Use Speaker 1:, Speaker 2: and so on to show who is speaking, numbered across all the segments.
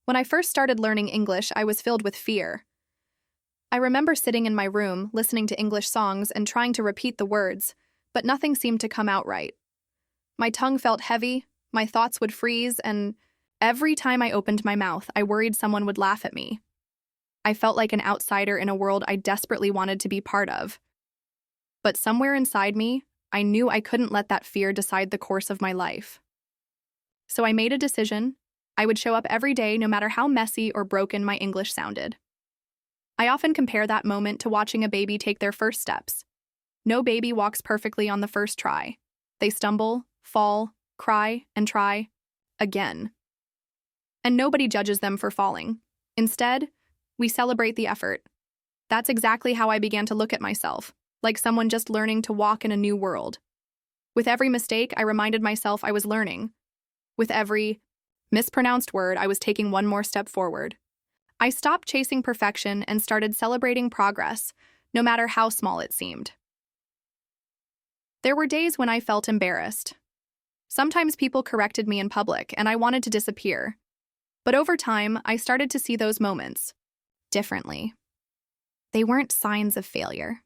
Speaker 1: When I first started learning English, I was filled with fear. I remember sitting in my room, listening to English songs and trying to repeat the words, but nothing seemed to come out right. My tongue felt heavy, my thoughts would freeze, and every time I opened my mouth, I worried someone would laugh at me. I felt like an outsider in a world I desperately wanted to be part of. But somewhere inside me, I knew I couldn't let that fear decide the course of my life. So I made a decision. I would show up every day no matter how messy or broken my English sounded. I often compare that moment to watching a baby take their first steps. No baby walks perfectly on the first try. They stumble, fall, cry, and try again. And nobody judges them for falling. Instead, we celebrate the effort. That's exactly how I began to look at myself, like someone just learning to walk in a new world. With every mistake, I reminded myself I was learning. With every mispronounced word, I was taking one more step forward. I stopped chasing perfection and started celebrating progress, no matter how small it seemed. There were days when I felt embarrassed. Sometimes people corrected me in public, and I wanted to disappear. But over time, I started to see those moments differently. They weren't signs of failure.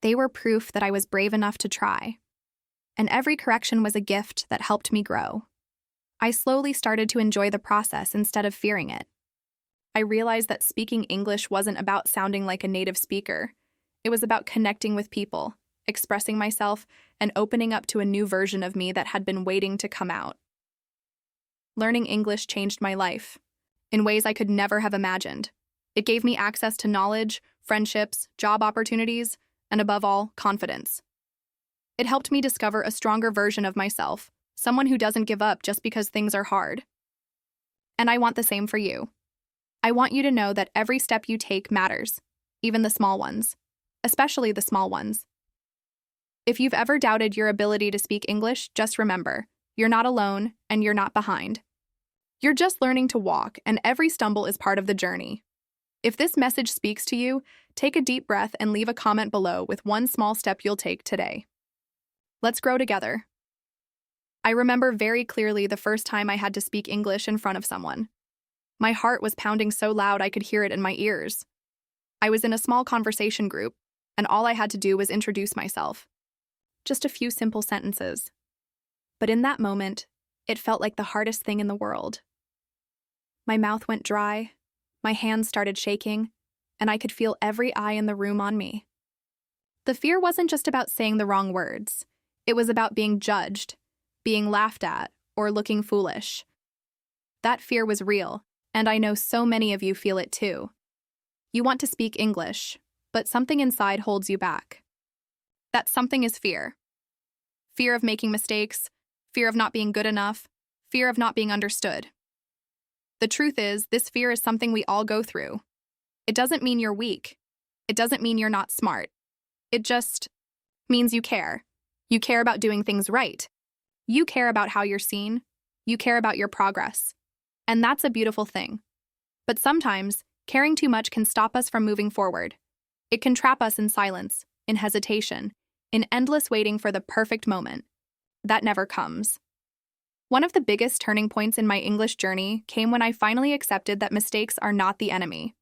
Speaker 1: They were proof that I was brave enough to try. And every correction was a gift that helped me grow. I slowly started to enjoy the process instead of fearing it. I realized that speaking English wasn't about sounding like a native speaker. It was about connecting with people, expressing myself, and opening up to a new version of me that had been waiting to come out. Learning English changed my life in ways I could never have imagined. It gave me access to knowledge, friendships, job opportunities, and above all, confidence. It helped me discover a stronger version of myself, someone who doesn't give up just because things are hard. And I want the same for you. I want you to know that every step you take matters, even the small ones, especially the small ones. If you've ever doubted your ability to speak English, just remember, you're not alone and you're not behind. You're just learning to walk, and every stumble is part of the journey. If this message speaks to you, take a deep breath and leave a comment below with one small step you'll take today. Let's grow together. I remember very clearly the first time I had to speak English in front of someone. My heart was pounding so loud I could hear it in my ears. I was in a small conversation group, and all I had to do was introduce myself. Just a few simple sentences. But in that moment, it felt like the hardest thing in the world. My mouth went dry, my hands started shaking, and I could feel every eye in the room on me. The fear wasn't just about saying the wrong words. It was about being judged, being laughed at, or looking foolish. That fear was real, and I know so many of you feel it too. You want to speak English, but something inside holds you back. That something is fear. Fear of making mistakes, fear of not being good enough, fear of not being understood. The truth is, this fear is something we all go through. It doesn't mean you're weak. It doesn't mean you're not smart. It just means you care. You care about doing things right. You care about how you're seen. You care about your progress. And that's a beautiful thing. But sometimes, caring too much can stop us from moving forward. It can trap us in silence, in hesitation, in endless waiting for the perfect moment. That never comes. One of the biggest turning points in my English journey came when I finally accepted that mistakes are not the enemy.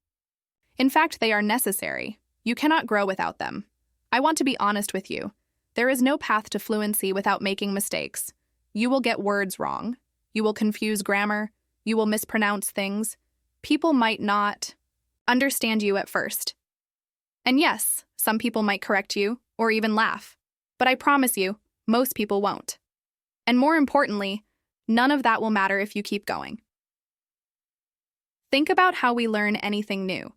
Speaker 1: In fact, they are necessary. You cannot grow without them. I want to be honest with you. There is no path to fluency without making mistakes. You will get words wrong. You will confuse grammar. You will mispronounce things. People might not understand you at first. And yes, some people might correct you or even laugh. But I promise you, most people won't. And more importantly, none of that will matter if you keep going. Think about how we learn anything new.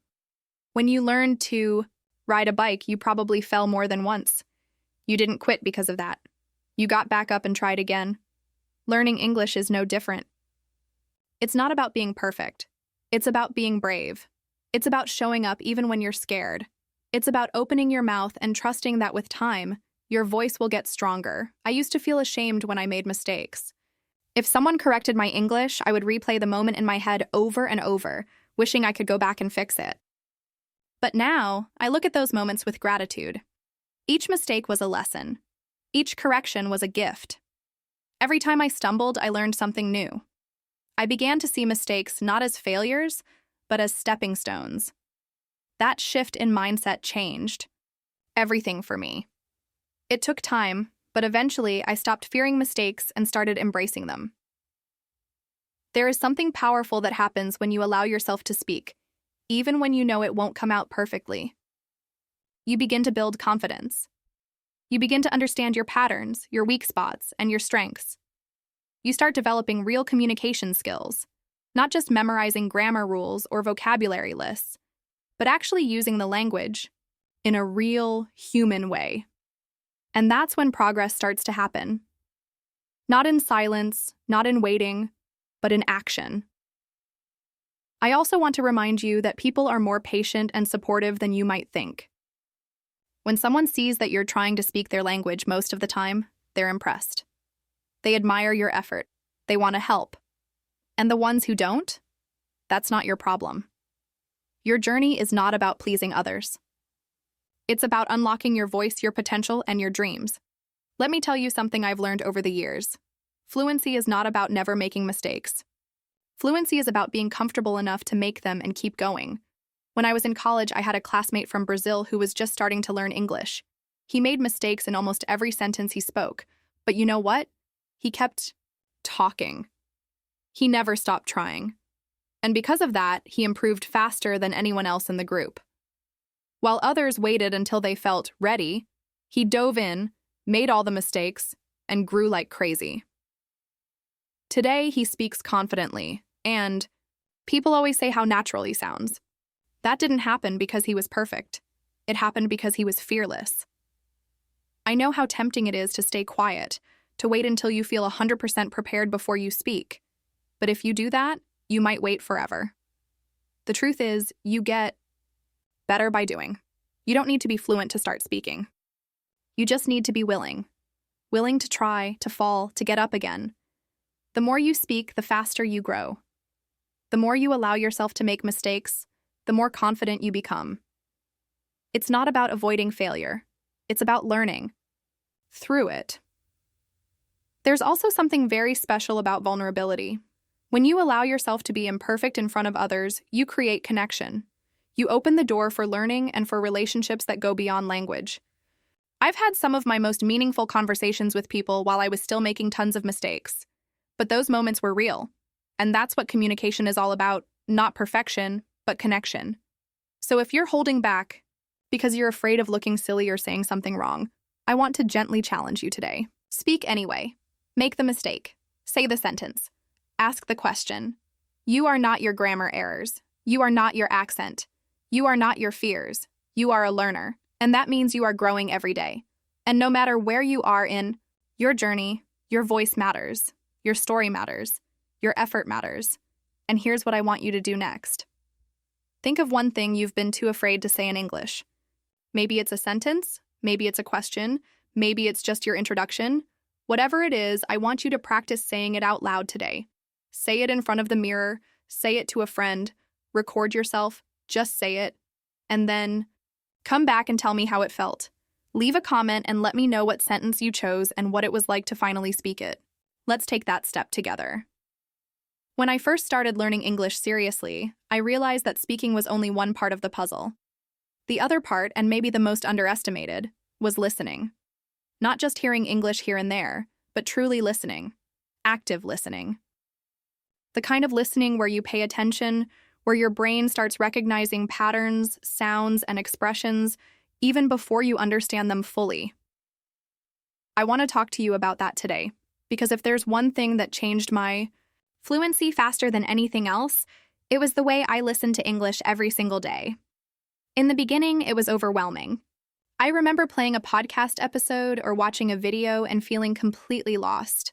Speaker 1: When you learned to ride a bike, you probably fell more than once. You didn't quit because of that. You got back up and tried again. Learning English is no different. It's not about being perfect. It's about being brave. It's about showing up even when you're scared. It's about opening your mouth and trusting that with time, your voice will get stronger. I used to feel ashamed when I made mistakes. If someone corrected my English, I would replay the moment in my head over and over, wishing I could go back and fix it. But now, I look at those moments with gratitude. Each mistake was a lesson. Each correction was a gift. Every time I stumbled, I learned something new. I began to see mistakes not as failures, but as stepping stones. That shift in mindset changed everything for me. It took time, but eventually I stopped fearing mistakes and started embracing them. There is something powerful that happens when you allow yourself to speak, even when you know it won't come out perfectly. You begin to build confidence. You begin to understand your patterns, your weak spots, and your strengths. You start developing real communication skills, not just memorizing grammar rules or vocabulary lists, but actually using the language in a real, human way. And that's when progress starts to happen. Not in silence, not in waiting, but in action. I also want to remind you that people are more patient and supportive than you might think. When someone sees that you're trying to speak their language most of the time, they're impressed. They admire your effort. They want to help. And the ones who don't? That's not your problem. Your journey is not about pleasing others. It's about unlocking your voice, your potential, and your dreams. Let me tell you something I've learned over the years. Fluency is not about never making mistakes. Fluency is about being comfortable enough to make them and keep going. When I was in college, I had a classmate from Brazil who was just starting to learn English. He made mistakes in almost every sentence he spoke, but you know what? He kept talking. He never stopped trying. And because of that, he improved faster than anyone else in the group. While others waited until they felt ready, he dove in, made all the mistakes, and grew like crazy. Today, he speaks confidently, and people always say how natural he sounds. That didn't happen because he was perfect. It happened because he was fearless. I know how tempting it is to stay quiet, to wait until you feel 100% prepared before you speak. But if you do that, you might wait forever. The truth is, you get better by doing. You don't need to be fluent to start speaking. You just need to be willing. Willing to try, to fall, to get up again. The more you speak, the faster you grow. The more you allow yourself to make mistakes, the more confident you become. It's not about avoiding failure. It's about learning through it. There's also something very special about vulnerability. When you allow yourself to be imperfect in front of others, you create connection. You open the door for learning and for relationships that go beyond language. I've had some of my most meaningful conversations with people while I was still making tons of mistakes. But those moments were real. And that's what communication is all about, not perfection, but connection. So if you're holding back because you're afraid of looking silly or saying something wrong, I want to gently challenge you today. Speak anyway. Make the mistake. Say the sentence. Ask the question. You are not your grammar errors. You are not your accent. You are not your fears. You are a learner. And that means you are growing every day. And no matter where you are in your journey, your voice matters. Your story matters. Your effort matters. And here's what I want you to do next. Think of one thing you've been too afraid to say in English. Maybe it's a sentence, maybe it's a question, maybe it's just your introduction. Whatever it is, I want you to practice saying it out loud today. Say it in front of the mirror, say it to a friend, record yourself, just say it, and then come back and tell me how it felt. Leave a comment and let me know what sentence you chose and what it was like to finally speak it. Let's take that step together. When I first started learning English seriously, I realized that speaking was only one part of the puzzle. The other part, and maybe the most underestimated, was listening. Not just hearing English here and there, but truly listening. Active listening. The kind of listening where you pay attention, where your brain starts recognizing patterns, sounds, and expressions even before you understand them fully. I want to talk to you about that today, because if there's one thing that changed my fluency faster than anything else, it was the way I listened to English every single day. In the beginning, it was overwhelming. I remember playing a podcast episode or watching a video and feeling completely lost.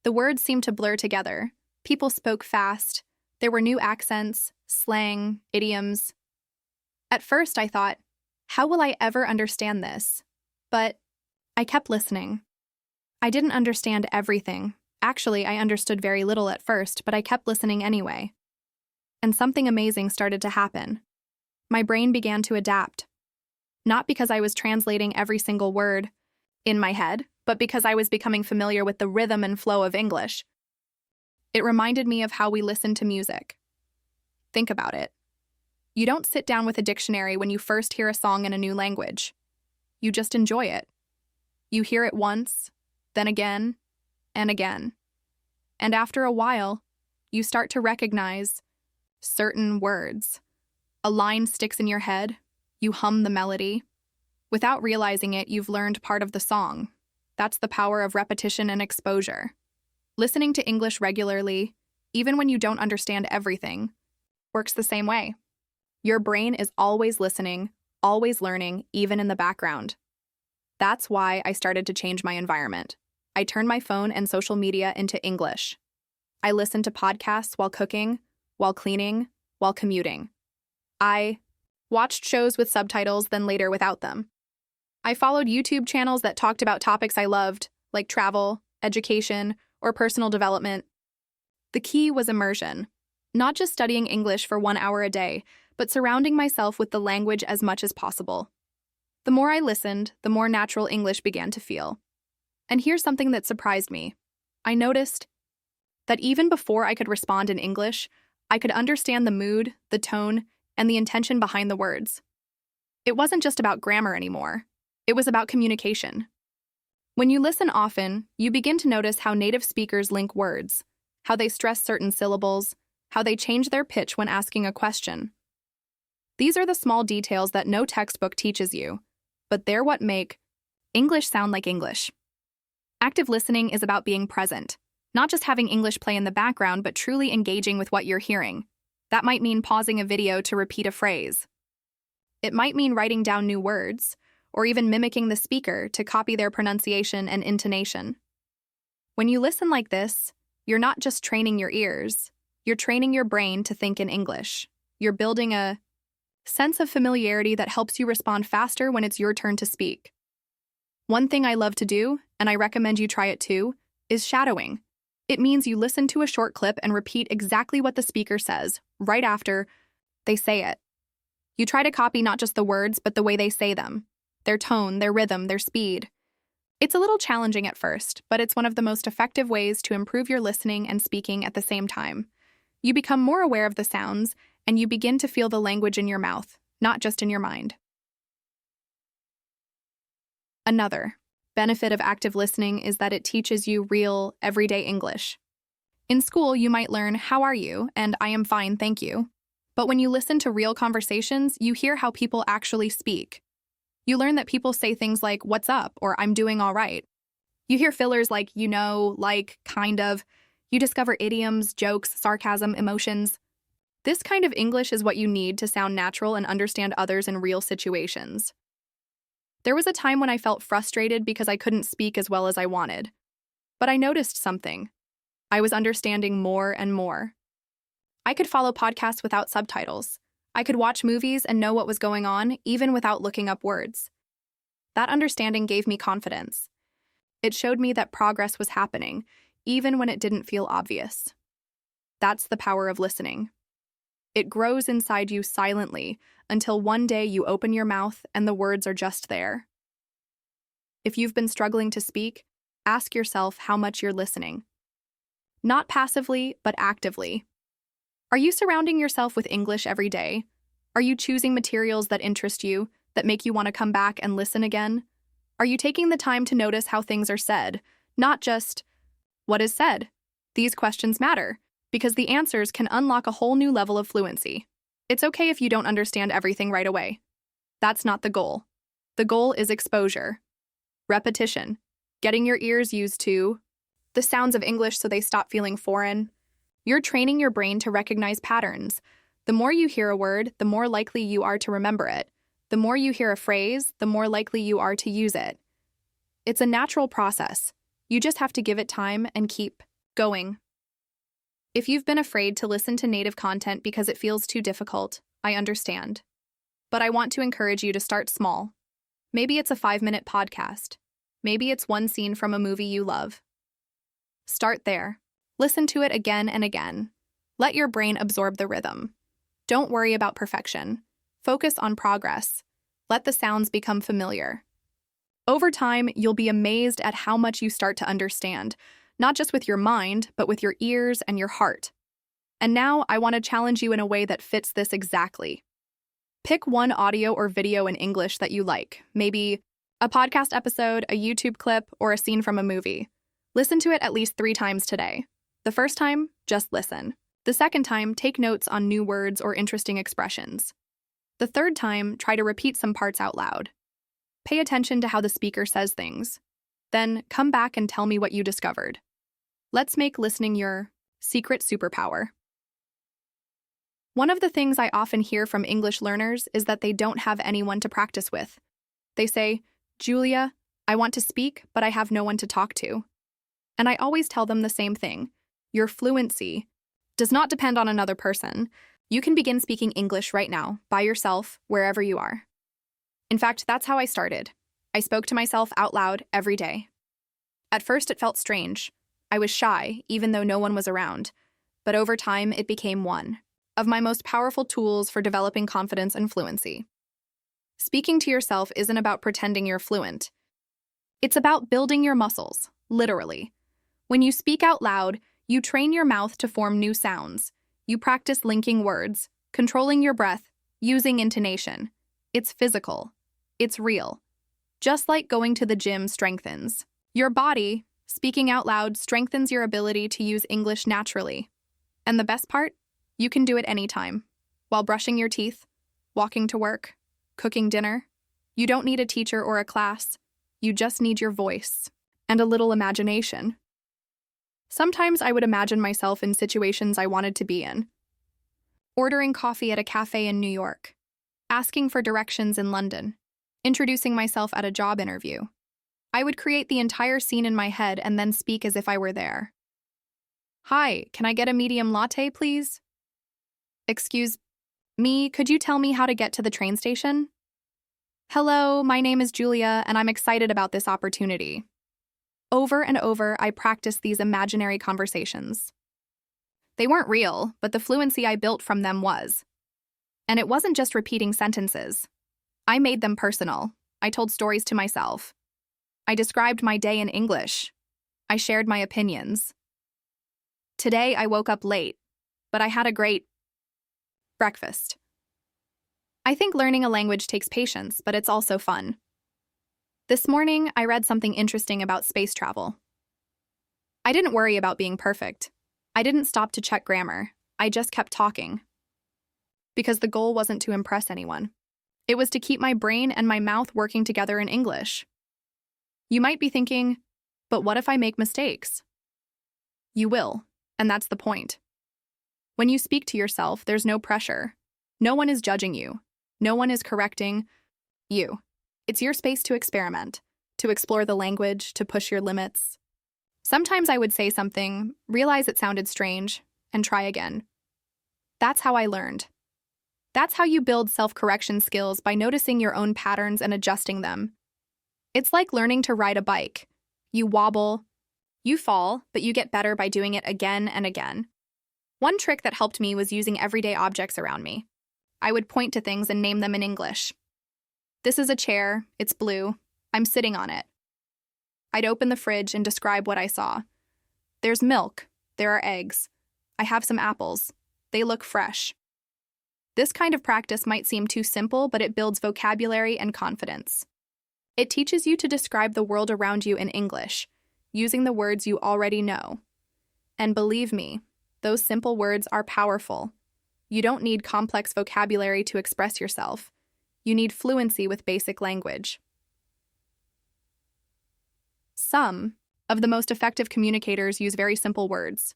Speaker 1: The words seemed to blur together. People spoke fast. There were new accents, slang, idioms. At first, I thought, how will I ever understand this? But I kept listening. I didn't understand everything. Actually, I understood very little at first, but I kept listening anyway. And something amazing started to happen. My brain began to adapt. Not because I was translating every single word in my head, but because I was becoming familiar with the rhythm and flow of English. It reminded me of how we listen to music. Think about it. You don't sit down with a dictionary when you first hear a song in a new language. You just enjoy it. You hear it once, then again, and again. And after a while, you start to recognize certain words. A line sticks in your head, you hum the melody. Without realizing it, you've learned part of the song. That's the power of repetition and exposure. Listening to English regularly, even when you don't understand everything, works the same way. Your brain is always listening, always learning, even in the background. That's why I started to change my environment. I turned my phone and social media into English. I listened to podcasts while cooking, while cleaning, while commuting. I watched shows with subtitles, then later without them. I followed YouTube channels that talked about topics I loved, like travel, education, or personal development. The key was immersion. Not just studying English for 1 hour a day, but surrounding myself with the language as much as possible. The more I listened, the more natural English began to feel. And here's something that surprised me. I noticed that even before I could respond in English, I could understand the mood, the tone, and the intention behind the words. It wasn't just about grammar anymore. It was about communication. When you listen often, you begin to notice how native speakers link words, how they stress certain syllables, how they change their pitch when asking a question. These are the small details that no textbook teaches you, but they're what make English sound like English. Active listening is about being present, not just having English play in the background, but truly engaging with what you're hearing. That might mean pausing a video to repeat a phrase. It might mean writing down new words, or even mimicking the speaker to copy their pronunciation and intonation. When you listen like this, you're not just training your ears, you're training your brain to think in English. You're building a sense of familiarity that helps you respond faster when it's your turn to speak. One thing I love to do, and I recommend you try it too, is shadowing. It means you listen to a short clip and repeat exactly what the speaker says, right after they say it. You try to copy not just the words, but the way they say them, their tone, their rhythm, their speed. It's a little challenging at first, but it's one of the most effective ways to improve your listening and speaking at the same time. You become more aware of the sounds, and you begin to feel the language in your mouth, not just in your mind. Another benefit of active listening is that it teaches you real, everyday English. In school, you might learn, "How are you?" and "I am fine, thank you." But when you listen to real conversations, you hear how people actually speak. You learn that people say things like, "What's up?" or "I'm doing all right." You hear fillers like, "you know," like, "kind of." You discover idioms, jokes, sarcasm, emotions. This kind of English is what you need to sound natural and understand others in real situations. There was a time when I felt frustrated because I couldn't speak as well as I wanted. But I noticed something. I was understanding more and more. I could follow podcasts without subtitles. I could watch movies and know what was going on, even without looking up words. That understanding gave me confidence. It showed me that progress was happening, even when it didn't feel obvious. That's the power of listening. It grows inside you silently until one day you open your mouth and the words are just there. If you've been struggling to speak, ask yourself how much you're listening. Not passively, but actively. Are you surrounding yourself with English every day? Are you choosing materials that interest you, that make you want to come back and listen again? Are you taking the time to notice how things are said, not just what is said? These questions matter, because the answers can unlock a whole new level of fluency. It's okay if you don't understand everything right away. That's not the goal. The goal is exposure, repetition, getting your ears used to the sounds of English so they stop feeling foreign. You're training your brain to recognize patterns. The more you hear a word, the more likely you are to remember it. The more you hear a phrase, the more likely you are to use it. It's a natural process. You just have to give it time and keep going. If you've been afraid to listen to native content because it feels too difficult, I understand. But I want to encourage you to start small. Maybe it's a 5-minute podcast. Maybe it's one scene from a movie you love. Start there. Listen to it again and again. Let your brain absorb the rhythm. Don't worry about perfection. Focus on progress. Let the sounds become familiar. Over time, you'll be amazed at how much you start to understand, not just with your mind, but with your ears and your heart. And now I want to challenge you in a way that fits this exactly. Pick one audio or video in English that you like, maybe a podcast episode, a YouTube clip, or a scene from a movie. Listen to it at least 3 times today. The first time, just listen. The second time, take notes on new words or interesting expressions. The third time, try to repeat some parts out loud. Pay attention to how the speaker says things. Then come back and tell me what you discovered. Let's make listening your secret superpower. One of the things I often hear from English learners is that they don't have anyone to practice with. They say, "Julia, I want to speak, but I have no one to talk to." And I always tell them the same thing. Your fluency does not depend on another person. You can begin speaking English right now, by yourself, wherever you are. In fact, that's how I started. I spoke to myself out loud every day. At first, it felt strange. I was shy, even though no one was around. But over time, it became one of my most powerful tools for developing confidence and fluency. Speaking to yourself isn't about pretending you're fluent. It's about building your muscles, literally. When you speak out loud, you train your mouth to form new sounds. You practice linking words, controlling your breath, using intonation. It's physical. It's real. Just like going to the gym strengthens your body, speaking out loud strengthens your ability to use English naturally. And the best part? You can do it anytime. While brushing your teeth, walking to work, cooking dinner. You don't need a teacher or a class. You just need your voice and a little imagination. Sometimes I would imagine myself in situations I wanted to be in. Ordering coffee at a cafe in New York. Asking for directions in London. Introducing myself at a job interview. I would create the entire scene in my head and then speak as if I were there. "Hi, can I get a medium latte, please?" "Excuse me, could you tell me how to get to the train station?" "Hello, my name is Julia, and I'm excited about this opportunity." Over and over, I practiced these imaginary conversations. They weren't real, but the fluency I built from them was. And it wasn't just repeating sentences. I made them personal. I told stories to myself. I described my day in English. I shared my opinions. Today, I woke up late, but I had a great breakfast. I think learning a language takes patience, but it's also fun. This morning, I read something interesting about space travel. I didn't worry about being perfect. I didn't stop to check grammar. I just kept talking. Because the goal wasn't to impress anyone. It was to keep my brain and my mouth working together in English. You might be thinking, but what if I make mistakes? You will, and that's the point. When you speak to yourself, there's no pressure. No one is judging you. No one is correcting you. It's your space to experiment, to explore the language, to push your limits. Sometimes I would say something, realize it sounded strange, and try again. That's how I learned. That's how you build self-correction skills, by noticing your own patterns and adjusting them. It's like learning to ride a bike. You wobble, you fall, but you get better by doing it again and again. One trick that helped me was using everyday objects around me. I would point to things and name them in English. This is a chair, it's blue, I'm sitting on it. I'd open the fridge and describe what I saw. There's milk, there are eggs. I have some apples, they look fresh. This kind of practice might seem too simple, but it builds vocabulary and confidence. It teaches you to describe the world around you in English, using the words you already know. And believe me, those simple words are powerful. You don't need complex vocabulary to express yourself. You need fluency with basic language. Some of the most effective communicators use very simple words.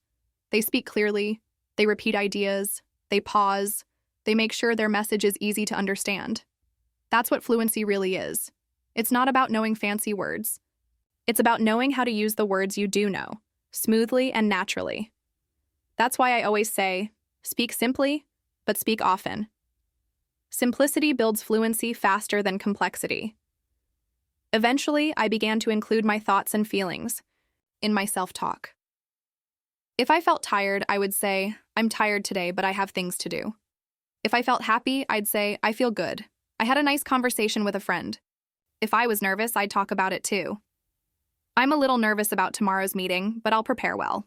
Speaker 1: They speak clearly, they repeat ideas, they pause, they make sure their message is easy to understand. That's what fluency really is. It's not about knowing fancy words. It's about knowing how to use the words you do know, smoothly and naturally. That's why I always say, speak simply, but speak often. Simplicity builds fluency faster than complexity. Eventually, I began to include my thoughts and feelings in my self-talk. If I felt tired, I would say, I'm tired today, but I have things to do. If I felt happy, I'd say, I feel good. I had a nice conversation with a friend. If I was nervous, I'd talk about it too. I'm a little nervous about tomorrow's meeting, but I'll prepare well.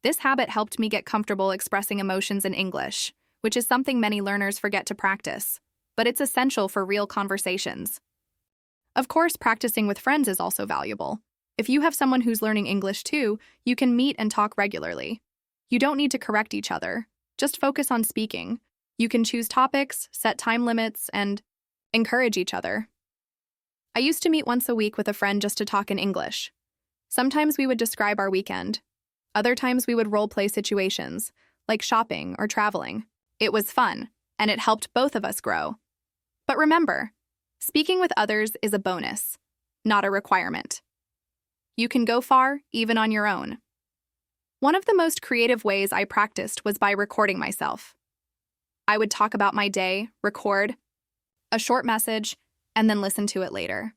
Speaker 1: This habit helped me get comfortable expressing emotions in English, which is something many learners forget to practice, but it's essential for real conversations. Of course, practicing with friends is also valuable. If you have someone who's learning English too, you can meet and talk regularly. You don't need to correct each other. Just focus on speaking. You can choose topics, set time limits, and encourage each other. I used to meet once a week with a friend just to talk in English. Sometimes we would describe our weekend. Other times we would role-play situations, like shopping or traveling. It was fun, and it helped both of us grow. But remember, speaking with others is a bonus, not a requirement. You can go far, even on your own. One of the most creative ways I practiced was by recording myself. I would talk about my day, record a short message, and then listen to it later.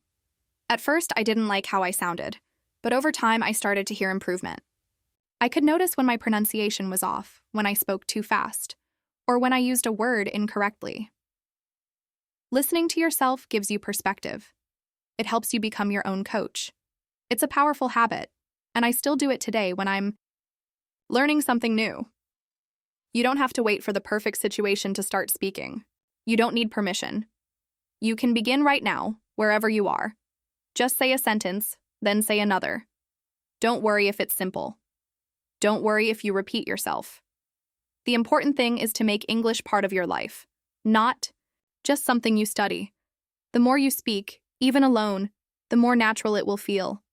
Speaker 1: At first, I didn't like how I sounded, but over time, I started to hear improvement. I could notice when my pronunciation was off, when I spoke too fast, or when I used a word incorrectly. Listening to yourself gives you perspective. It helps you become your own coach. It's a powerful habit, and I still do it today when I'm learning something new. You don't have to wait for the perfect situation to start speaking. You don't need permission. You can begin right now, wherever you are. Just say a sentence, then say another. Don't worry if it's simple. Don't worry if you repeat yourself. The important thing is to make English part of your life, not just something you study. The more you speak, even alone, the more natural it will feel.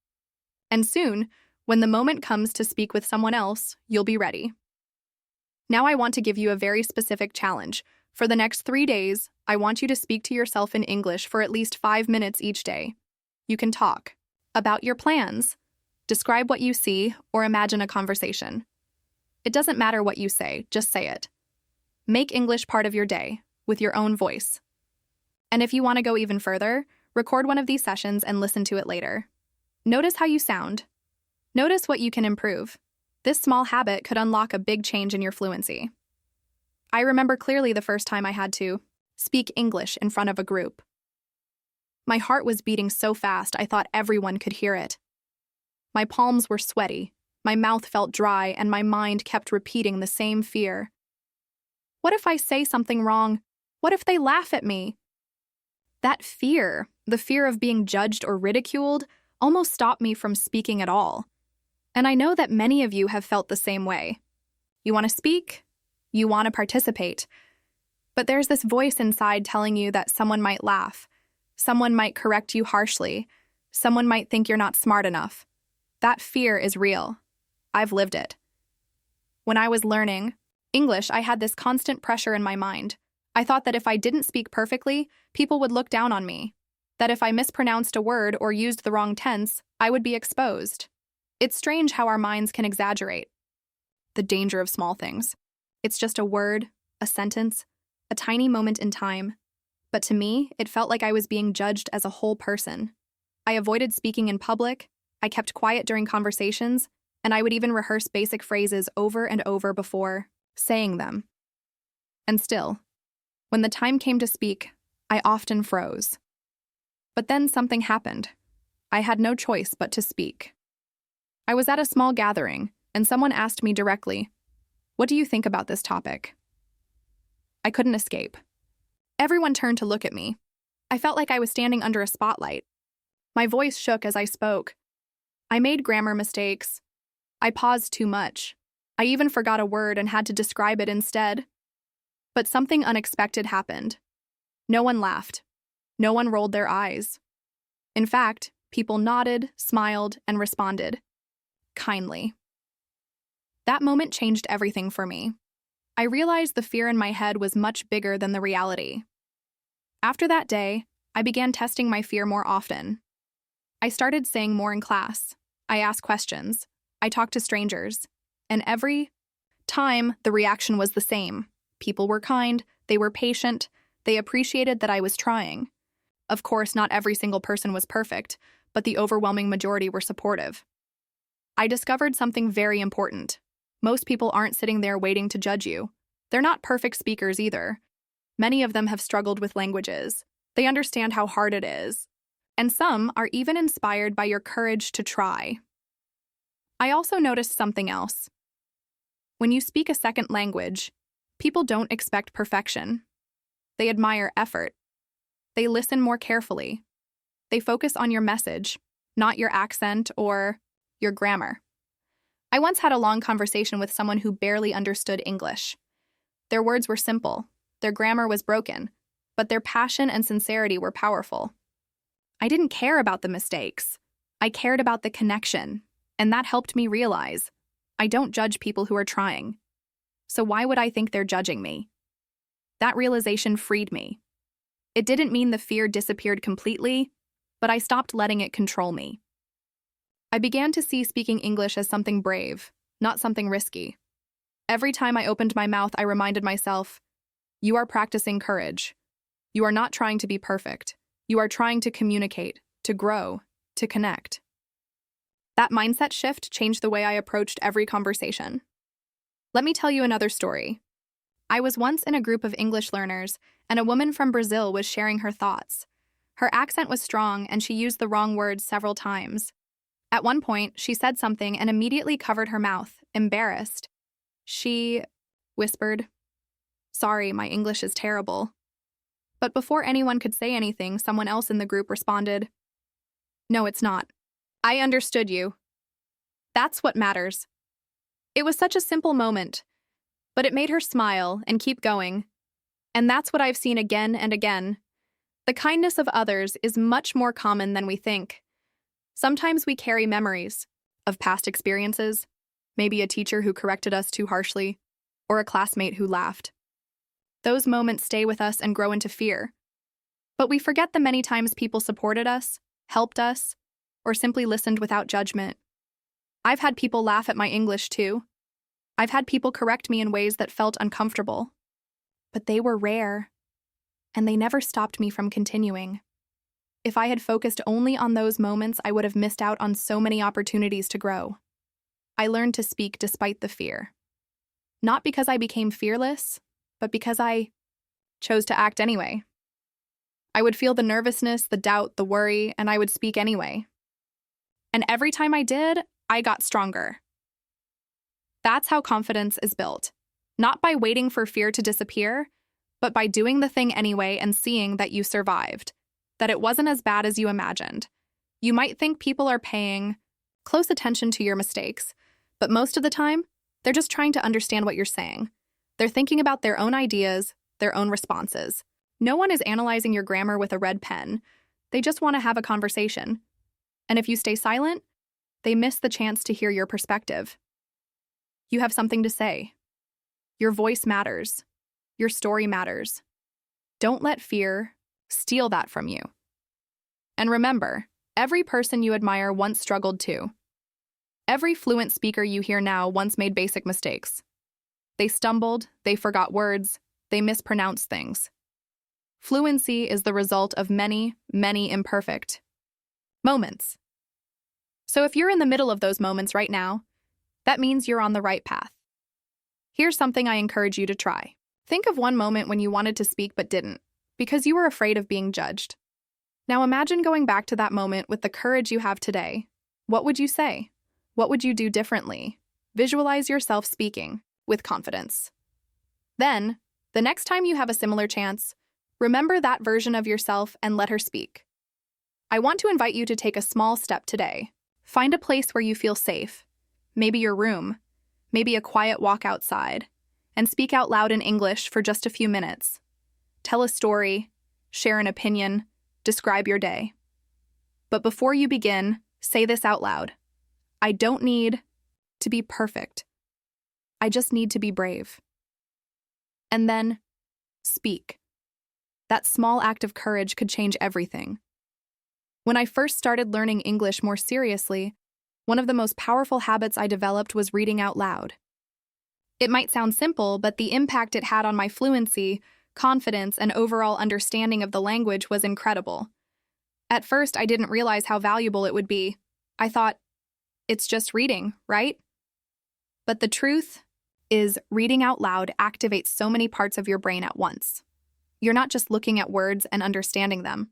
Speaker 1: And soon, when the moment comes to speak with someone else, you'll be ready. Now I want to give you a very specific challenge. For the next 3 days, I want you to speak to yourself in English for at least 5 minutes each day. You can talk about your plans, describe what you see, or imagine a conversation. It doesn't matter what you say, just say it. Make English part of your day, with your own voice. And if you want to go even further, record one of these sessions and listen to it later. Notice how you sound. Notice what you can improve. This small habit could unlock a big change in your fluency. I remember clearly the first time I had to speak English in front of a group. My heart was beating so fast I thought everyone could hear it. My palms were sweaty, my mouth felt dry, and my mind kept repeating the same fear. What if I say something wrong? What if they laugh at me? That fear, the fear of being judged or ridiculed, almost stopped me from speaking at all. And I know that many of you have felt the same way. You want to speak, you want to participate, but there's this voice inside telling you that someone might laugh, someone might correct you harshly, someone might think you're not smart enough. That fear is real. I've lived it. When I was learning English, I had this constant pressure in my mind. I thought that if I didn't speak perfectly, people would look down on me. That if I mispronounced a word or used the wrong tense, I would be exposed. It's strange how our minds can exaggerate the danger of small things. It's just a word, a sentence, a tiny moment in time. But to me, it felt like I was being judged as a whole person. I avoided speaking in public, I kept quiet during conversations, and I would even rehearse basic phrases over and over before saying them. And still, when the time came to speak, I often froze. But then something happened. I had no choice but to speak. I was at a small gathering, and someone asked me directly, "What do you think about this topic?" I couldn't escape. Everyone turned to look at me. I felt like I was standing under a spotlight. My voice shook as I spoke. I made grammar mistakes. I paused too much. I even forgot a word and had to describe it instead. But something unexpected happened. No one laughed. No one rolled their eyes. In fact, people nodded, smiled, and responded kindly. That moment changed everything for me. I realized the fear in my head was much bigger than the reality. After that day, I began testing my fear more often. I started saying more in class. I asked questions. I talked to strangers. And every time, the reaction was the same. People were kind, they were patient, they appreciated that I was trying. Of course, not every single person was perfect, but the overwhelming majority were supportive. I discovered something very important. Most people aren't sitting there waiting to judge you. They're not perfect speakers either. Many of them have struggled with languages. They understand how hard it is. And some are even inspired by your courage to try. I also noticed something else. When you speak a second language, people don't expect perfection. They admire effort. They listen more carefully. They focus on your message, not your accent or your grammar. I once had a long conversation with someone who barely understood English. Their words were simple, their grammar was broken, but their passion and sincerity were powerful. I didn't care about the mistakes. I cared about the connection, and that helped me realize I don't judge people who are trying. So why would I think they're judging me? That realization freed me. It didn't mean the fear disappeared completely, but I stopped letting it control me. I began to see speaking English as something brave, not something risky. Every time I opened my mouth, I reminded myself, you are practicing courage. You are not trying to be perfect. You are trying to communicate, to grow, to connect. That mindset shift changed the way I approached every conversation. Let me tell you another story. I was once in a group of English learners, and a woman from Brazil was sharing her thoughts. Her accent was strong, and she used the wrong words several times. At one point, she said something and immediately covered her mouth, embarrassed. She whispered, "Sorry, my English is terrible." But before anyone could say anything, someone else in the group responded, "No, it's not. I understood you." That's what matters. It was such a simple moment, but it made her smile and keep going. And that's what I've seen again and again. The kindness of others is much more common than we think. Sometimes we carry memories of past experiences, maybe a teacher who corrected us too harshly, or a classmate who laughed. Those moments stay with us and grow into fear. But we forget the many times people supported us, helped us, or simply listened without judgment. I've had people laugh at my English too. I've had people correct me in ways that felt uncomfortable. But they were rare, and they never stopped me from continuing. If I had focused only on those moments, I would have missed out on so many opportunities to grow. I learned to speak despite the fear. Not because I became fearless, but because I chose to act anyway. I would feel the nervousness, the doubt, the worry, and I would speak anyway. And every time I did, I got stronger. That's how confidence is built. Not by waiting for fear to disappear, but by doing the thing anyway and seeing that you survived, that it wasn't as bad as you imagined. You might think people are paying close attention to your mistakes, but most of the time, they're just trying to understand what you're saying. They're thinking about their own ideas, their own responses. No one is analyzing your grammar with a red pen. They just want to have a conversation. And if you stay silent, they miss the chance to hear your perspective. You have something to say. Your voice matters. Your story matters. Don't let fear steal that from you. And remember, every person you admire once struggled too. Every fluent speaker you hear now once made basic mistakes. They stumbled, they forgot words, they mispronounced things. Fluency is the result of many, many imperfect moments. So if you're in the middle of those moments right now, that means you're on the right path. Here's something I encourage you to try. Think of one moment when you wanted to speak but didn't, because you were afraid of being judged. Now imagine going back to that moment with the courage you have today. What would you say? What would you do differently? Visualize yourself speaking with confidence. Then, the next time you have a similar chance, remember that version of yourself and let her speak. I want to invite you to take a small step today. Find a place where you feel safe, maybe your room, maybe a quiet walk outside, and speak out loud in English for just a few minutes. Tell a story, share an opinion, describe your day. But before you begin, say this out loud. I don't need to be perfect. I just need to be brave. And then, speak. That small act of courage could change everything. When I first started learning English more seriously, one of the most powerful habits I developed was reading out loud. It might sound simple, but the impact it had on my fluency, confidence, and overall understanding of the language was incredible. At first, I didn't realize how valuable it would be. I thought, it's just reading, right? But the truth is, reading out loud activates so many parts of your brain at once. You're not just looking at words and understanding them.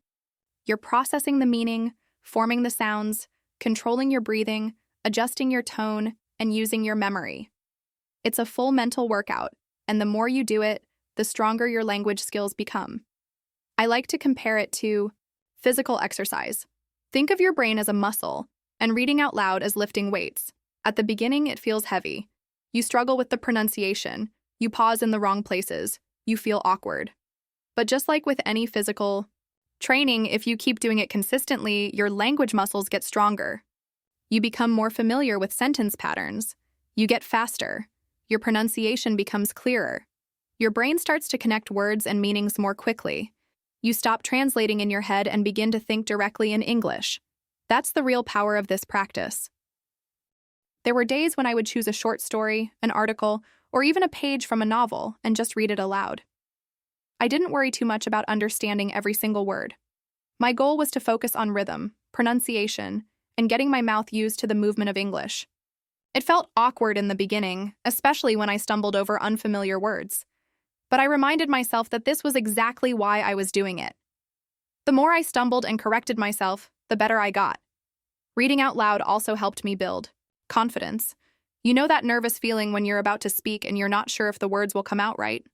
Speaker 1: You're processing the meaning, forming the sounds, controlling your breathing, adjusting your tone, and using your memory. It's a full mental workout, and the more you do it, the stronger your language skills become. I like to compare it to physical exercise. Think of your brain as a muscle, and reading out loud as lifting weights. At the beginning, it feels heavy. You struggle with the pronunciation, you pause in the wrong places, you feel awkward. But just like with any physical training, if you keep doing it consistently, your language muscles get stronger. You become more familiar with sentence patterns. You get faster. Your pronunciation becomes clearer. Your brain starts to connect words and meanings more quickly. You stop translating in your head and begin to think directly in English. That's the real power of this practice. There were days when I would choose a short story, an article, or even a page from a novel and just read it aloud. I didn't worry too much about understanding every single word. My goal was to focus on rhythm, pronunciation, and getting my mouth used to the movement of English. It felt awkward in the beginning, especially when I stumbled over unfamiliar words. But I reminded myself that this was exactly why I was doing it. The more I stumbled and corrected myself, the better I got. Reading out loud also helped me build confidence. You know that nervous feeling when you're about to speak and you're not sure if the words will come out right?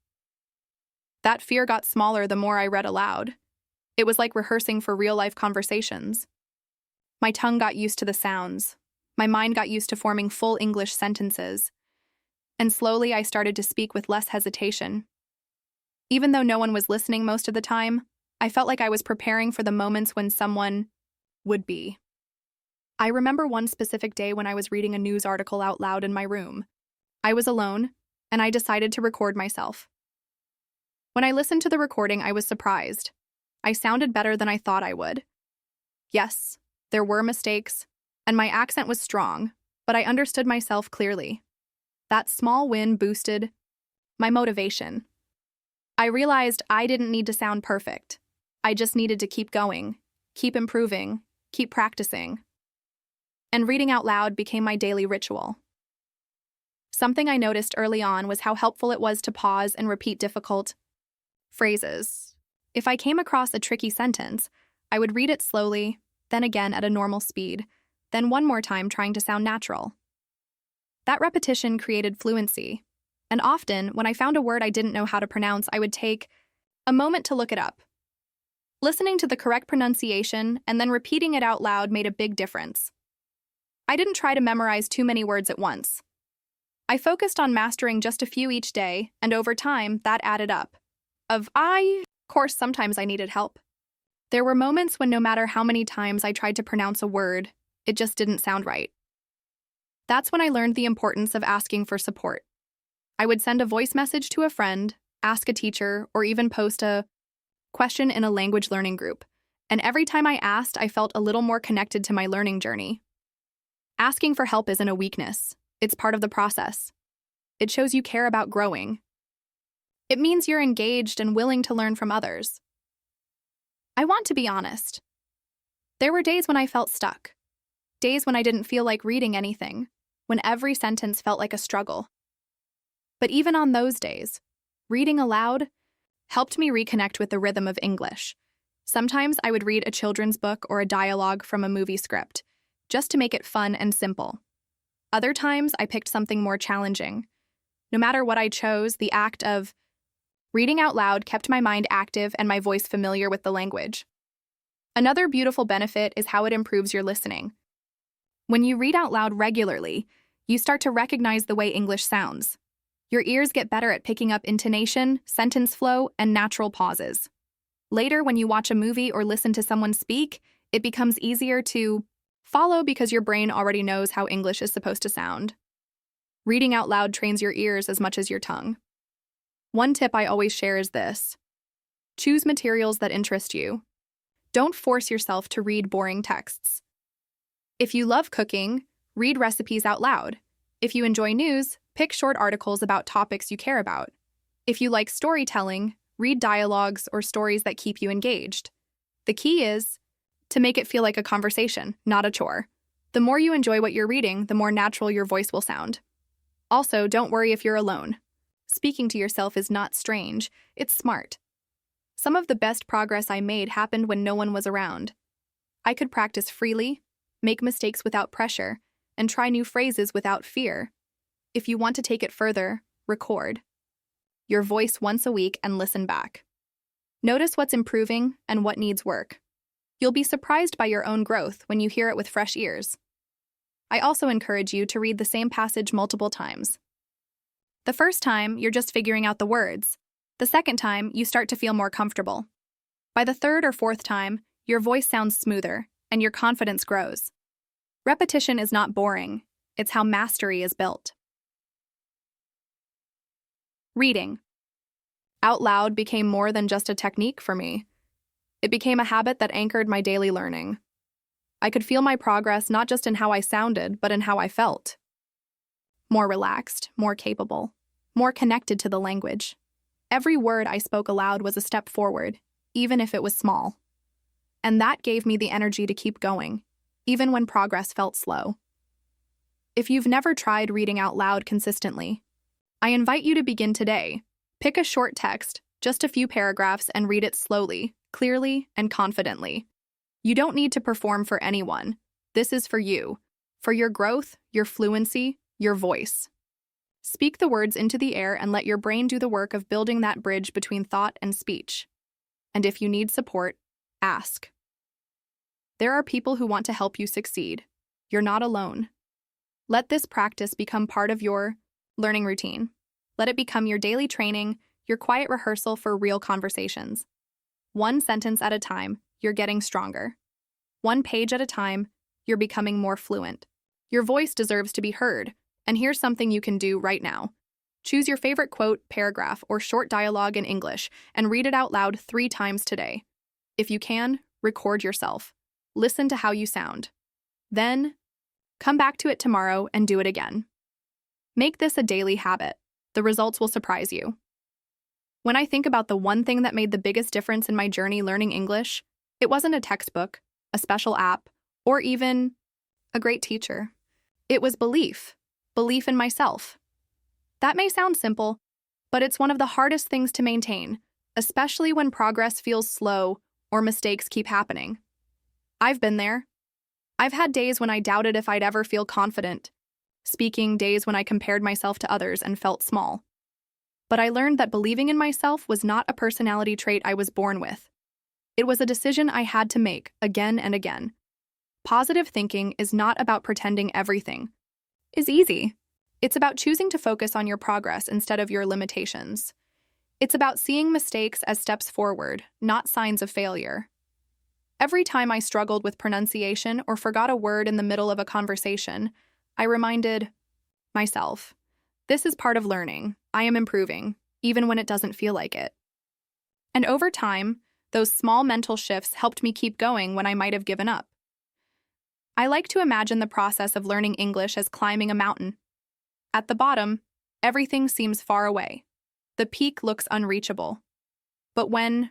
Speaker 1: That fear got smaller the more I read aloud. It was like rehearsing for real-life conversations. My tongue got used to the sounds. My mind got used to forming full English sentences. And slowly I started to speak with less hesitation. Even though no one was listening most of the time, I felt like I was preparing for the moments when someone would be. I remember one specific day when I was reading a news article out loud in my room. I was alone, and I decided to record myself. When I listened to the recording, I was surprised. I sounded better than I thought I would. Yes, there were mistakes, and my accent was strong, but I understood myself clearly. That small win boosted my motivation. I realized I didn't need to sound perfect. I just needed to keep going, keep improving, keep practicing. And reading out loud became my daily ritual. Something I noticed early on was how helpful it was to pause and repeat difficult phrases. If I came across a tricky sentence, I would read it slowly, then again at a normal speed, then one more time trying to sound natural. That repetition created fluency, and often, when I found a word I didn't know how to pronounce, I would take a moment to look it up. Listening to the correct pronunciation and then repeating it out loud made a big difference. I didn't try to memorize too many words at once. I focused on mastering just a few each day, and over time, that added up. Of course, sometimes I needed help. There were moments when no matter how many times I tried to pronounce a word, it just didn't sound right. That's when I learned the importance of asking for support. I would send a voice message to a friend, ask a teacher, or even post a question in a language learning group. And every time I asked, I felt a little more connected to my learning journey. Asking for help isn't a weakness. It's part of the process. It shows you care about growing. It means you're engaged and willing to learn from others. I want to be honest. There were days when I felt stuck. Days when I didn't feel like reading anything, when every sentence felt like a struggle. But even on those days, reading aloud helped me reconnect with the rhythm of English. Sometimes I would read a children's book or a dialogue from a movie script, just to make it fun and simple. Other times, I picked something more challenging. No matter what I chose, the act of reading out loud kept my mind active and my voice familiar with the language. Another beautiful benefit is how it improves your listening. When you read out loud regularly, you start to recognize the way English sounds. Your ears get better at picking up intonation, sentence flow, and natural pauses. Later, when you watch a movie or listen to someone speak, it becomes easier to follow because your brain already knows how English is supposed to sound. Reading out loud trains your ears as much as your tongue. One tip I always share is this: choose materials that interest you. Don't force yourself to read boring texts. If you love cooking, read recipes out loud. If you enjoy news, pick short articles about topics you care about. If you like storytelling, read dialogues or stories that keep you engaged. The key is to make it feel like a conversation, not a chore. The more you enjoy what you're reading, the more natural your voice will sound. Also, don't worry if you're alone. Speaking to yourself is not strange, it's smart. Some of the best progress I made happened when no one was around. I could practice freely, make mistakes without pressure, and try new phrases without fear. If you want to take it further, record your voice once a week and listen back. Notice what's improving and what needs work. You'll be surprised by your own growth when you hear it with fresh ears. I also encourage you to read the same passage multiple times. The first time, you're just figuring out the words. The second time, you start to feel more comfortable. By the third or fourth time, your voice sounds smoother and your confidence grows. Repetition is not boring. It's how mastery is built. Reading. Out loud became more than just a technique for me. It became a habit that anchored my daily learning. I could feel my progress not just in how I sounded, but in how I felt. More relaxed, more capable, more connected to the language. Every word I spoke aloud was a step forward, even if it was small. And that gave me the energy to keep going, even when progress felt slow. If you've never tried reading out loud consistently, I invite you to begin today. Pick a short text, just a few paragraphs, and read it slowly, clearly, and confidently. You don't need to perform for anyone. This is for you, for your growth, your fluency, your voice. Speak the words into the air and let your brain do the work of building that bridge between thought and speech. And if you need support, ask. There are people who want to help you succeed. You're not alone. Let this practice become part of your learning routine. Let it become your daily training, your quiet rehearsal for real conversations. One sentence at a time, you're getting stronger. One page at a time, you're becoming more fluent. Your voice deserves to be heard, and here's something you can do right now. Choose your favorite quote, paragraph, or short dialogue in English and read it out loud 3 times today. If you can, record yourself. Listen to how you sound. Then, come back to it tomorrow and do it again. Make this a daily habit. The results will surprise you. When I think about the one thing that made the biggest difference in my journey learning English, it wasn't a textbook, a special app, or even a great teacher. It was belief in myself. That may sound simple, but it's one of the hardest things to maintain, especially when progress feels slow or mistakes keep happening. I've been there. I've had days when I doubted if I'd ever feel confident, speaking days when I compared myself to others and felt small. But I learned that believing in myself was not a personality trait I was born with. It was a decision I had to make again and again. Positive thinking is not about pretending everything is easy. It's about choosing to focus on your progress instead of your limitations. It's about seeing mistakes as steps forward, not signs of failure. Every time I struggled with pronunciation or forgot a word in the middle of a conversation, I reminded myself, this is part of learning. I am improving, even when it doesn't feel like it. And over time, those small mental shifts helped me keep going when I might have given up. I like to imagine the process of learning English as climbing a mountain. At the bottom, everything seems far away. The peak looks unreachable. But when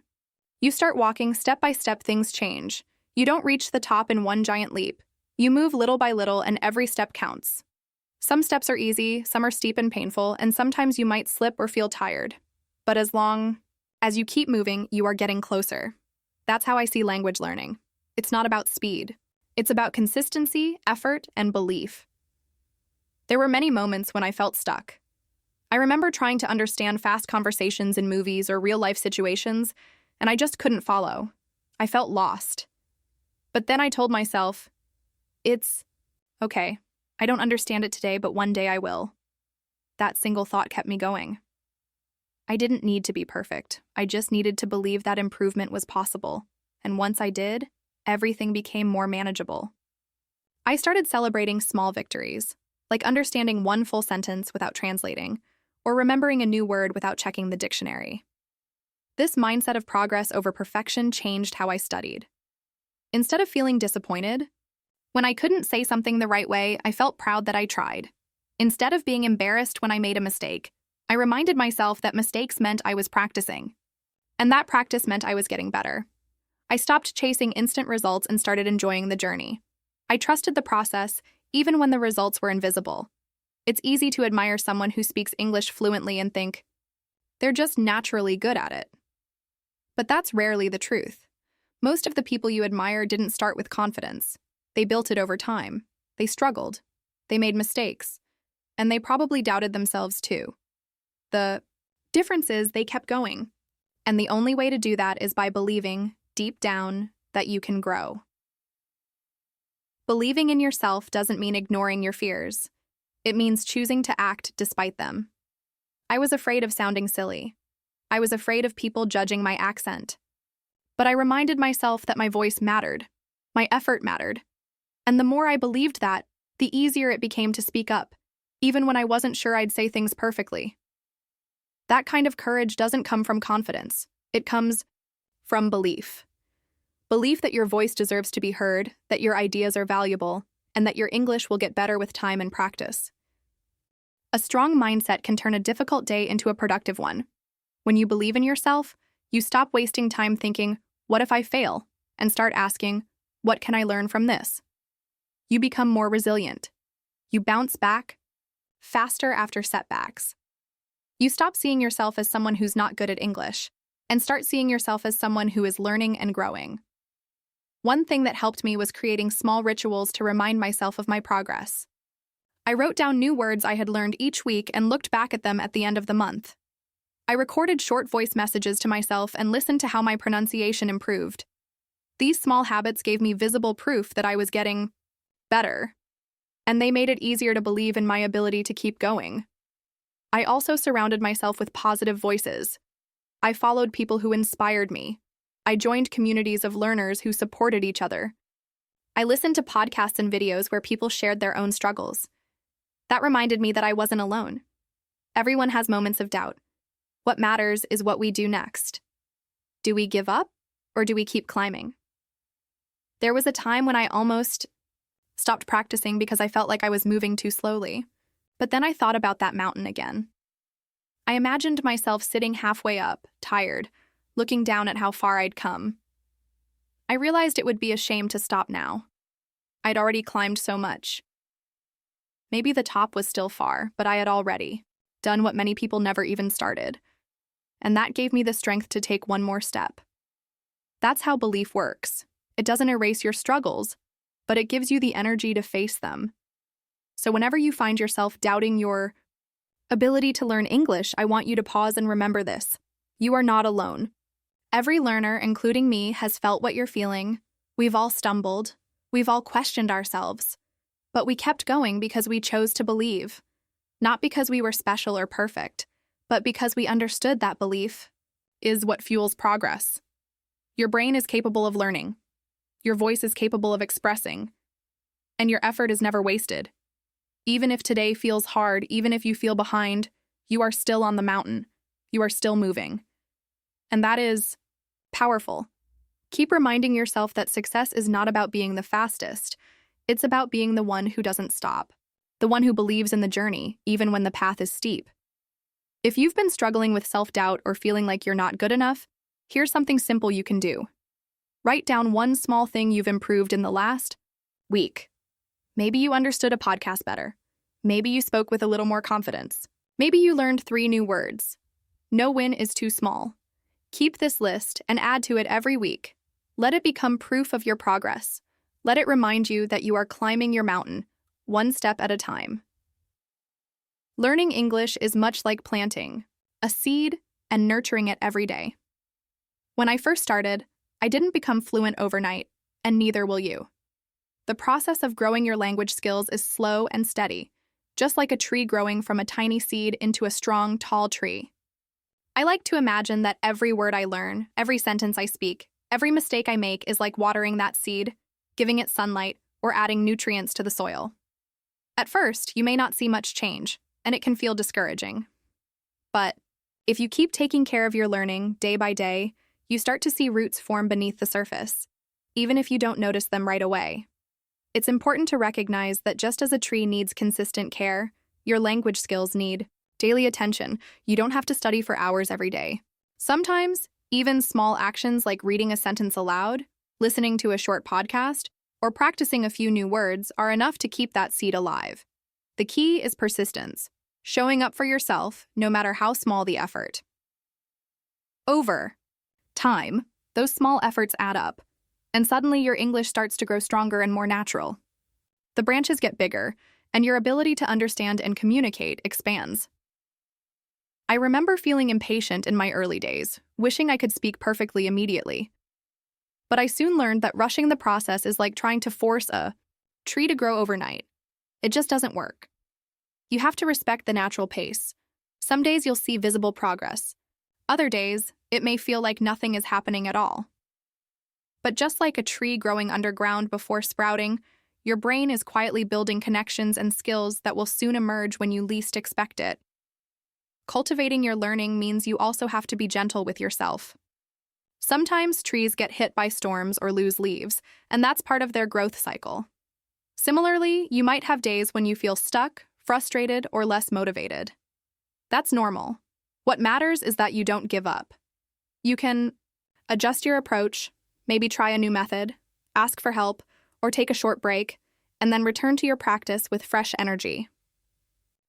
Speaker 1: you start walking step by step, things change. You don't reach the top in one giant leap. You move little by little, and every step counts. Some steps are easy, some are steep and painful, and sometimes you might slip or feel tired. But as long as you keep moving, you are getting closer. That's how I see language learning. It's not about speed. It's about consistency, effort, and belief. There were many moments when I felt stuck. I remember trying to understand fast conversations in movies or real-life situations, and I just couldn't follow. I felt lost. But then I told myself, it's okay. I don't understand it today, but one day I will. That single thought kept me going. I didn't need to be perfect. I just needed to believe that improvement was possible. And once I did, everything became more manageable. I started celebrating small victories, like understanding one full sentence without translating, or remembering a new word without checking the dictionary. This mindset of progress over perfection changed how I studied. Instead of feeling disappointed, when I couldn't say something the right way, I felt proud that I tried. Instead of being embarrassed when I made a mistake, I reminded myself that mistakes meant I was practicing. And that practice meant I was getting better. I stopped chasing instant results and started enjoying the journey. I trusted the process, even when the results were invisible. It's easy to admire someone who speaks English fluently and think, they're just naturally good at it. But that's rarely the truth. Most of the people you admire didn't start with confidence. They built it over time. They struggled. They made mistakes. And they probably doubted themselves too. The difference is they kept going. And the only way to do that is by believing, deep down, that you can grow. Believing in yourself doesn't mean ignoring your fears. It means choosing to act despite them. I was afraid of sounding silly. I was afraid of people judging my accent. But I reminded myself that my voice mattered. My effort mattered. And the more I believed that, the easier it became to speak up, even when I wasn't sure I'd say things perfectly. That kind of courage doesn't come from confidence. It comes from belief. Belief that your voice deserves to be heard, that your ideas are valuable, and that your English will get better with time and practice. A strong mindset can turn a difficult day into a productive one. When you believe in yourself, you stop wasting time thinking, "What if I fail?" and start asking, "What can I learn from this?" You become more resilient. You bounce back faster after setbacks. You stop seeing yourself as someone who's not good at English and start seeing yourself as someone who is learning and growing. One thing that helped me was creating small rituals to remind myself of my progress. I wrote down new words I had learned each week and looked back at them at the end of the month. I recorded short voice messages to myself and listened to how my pronunciation improved. These small habits gave me visible proof that I was getting better, and they made it easier to believe in my ability to keep going. I also surrounded myself with positive voices. I followed people who inspired me. I joined communities of learners who supported each other. I listened to podcasts and videos where people shared their own struggles. That reminded me that I wasn't alone. Everyone has moments of doubt. What matters is what we do next. Do we give up, or do we keep climbing? There was a time when I almost stopped practicing because I felt like I was moving too slowly. But then I thought about that mountain again. I imagined myself sitting halfway up, tired, looking down at how far I'd come. I realized it would be a shame to stop now. I'd already climbed so much. Maybe the top was still far, but I had already done what many people never even started. And that gave me the strength to take one more step. That's how belief works. It doesn't erase your struggles, but it gives you the energy to face them. So whenever you find yourself doubting your ability to learn English, I want you to pause and remember this. You are not alone. Every learner, including me, has felt what you're feeling. We've all stumbled. We've all questioned ourselves. But we kept going because we chose to believe. Not because we were special or perfect, but because we understood that belief is what fuels progress. Your brain is capable of learning. Your voice is capable of expressing. And your effort is never wasted. Even if today feels hard, even if you feel behind, you are still on the mountain. You are still moving. And that is powerful. Keep reminding yourself that success is not about being the fastest. It's about being the one who doesn't stop. The one who believes in the journey, even when the path is steep. If you've been struggling with self-doubt or feeling like you're not good enough, here's something simple you can do. Write down one small thing you've improved in the last week. Maybe you understood a podcast better. Maybe you spoke with a little more confidence. Maybe you learned 3 new words. No win is too small. Keep this list and add to it every week. Let it become proof of your progress. Let it remind you that you are climbing your mountain, one step at a time. Learning English is much like planting a seed and nurturing it every day. When I first started, I didn't become fluent overnight, and neither will you. The process of growing your language skills is slow and steady, just like a tree growing from a tiny seed into a strong, tall tree. I like to imagine that every word I learn, every sentence I speak, every mistake I make is like watering that seed, giving it sunlight, or adding nutrients to the soil. At first, you may not see much change, and it can feel discouraging. But if you keep taking care of your learning day by day, you start to see roots form beneath the surface, even if you don't notice them right away. It's important to recognize that just as a tree needs consistent care, your language skills need daily attention. You don't have to study for hours every day. Sometimes, even small actions like reading a sentence aloud, listening to a short podcast, or practicing a few new words are enough to keep that seed alive. The key is persistence, showing up for yourself no matter how small the effort. time, those small efforts add up, and suddenly your English starts to grow stronger and more natural. The branches get bigger, and your ability to understand and communicate expands. I remember feeling impatient in my early days, wishing I could speak perfectly immediately. But I soon learned that rushing the process is like trying to force a tree to grow overnight. It just doesn't work. You have to respect the natural pace. Some days you'll see visible progress. Other days, it may feel like nothing is happening at all. But just like a tree growing underground before sprouting, your brain is quietly building connections and skills that will soon emerge when you least expect it. Cultivating your learning means you also have to be gentle with yourself. Sometimes trees get hit by storms or lose leaves, and that's part of their growth cycle. Similarly, you might have days when you feel stuck, frustrated, or less motivated. That's normal. What matters is that you don't give up. You can adjust your approach, maybe try a new method, ask for help, or take a short break, and then return to your practice with fresh energy.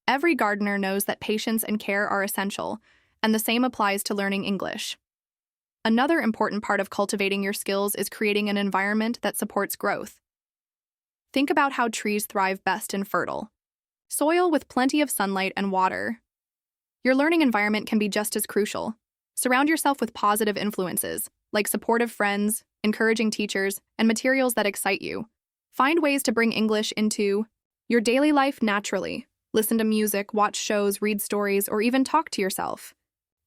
Speaker 1: Every gardener knows that patience and care are essential, and the same applies to learning English. Another important part of cultivating your skills is creating an environment that supports growth. Think about how trees thrive best in fertile soil with plenty of sunlight and water. Your learning environment can be just as crucial. Surround yourself with positive influences, like supportive friends, encouraging teachers, and materials that excite you. Find ways to bring English into your daily life naturally. Listen to music, watch shows, read stories, or even talk to yourself.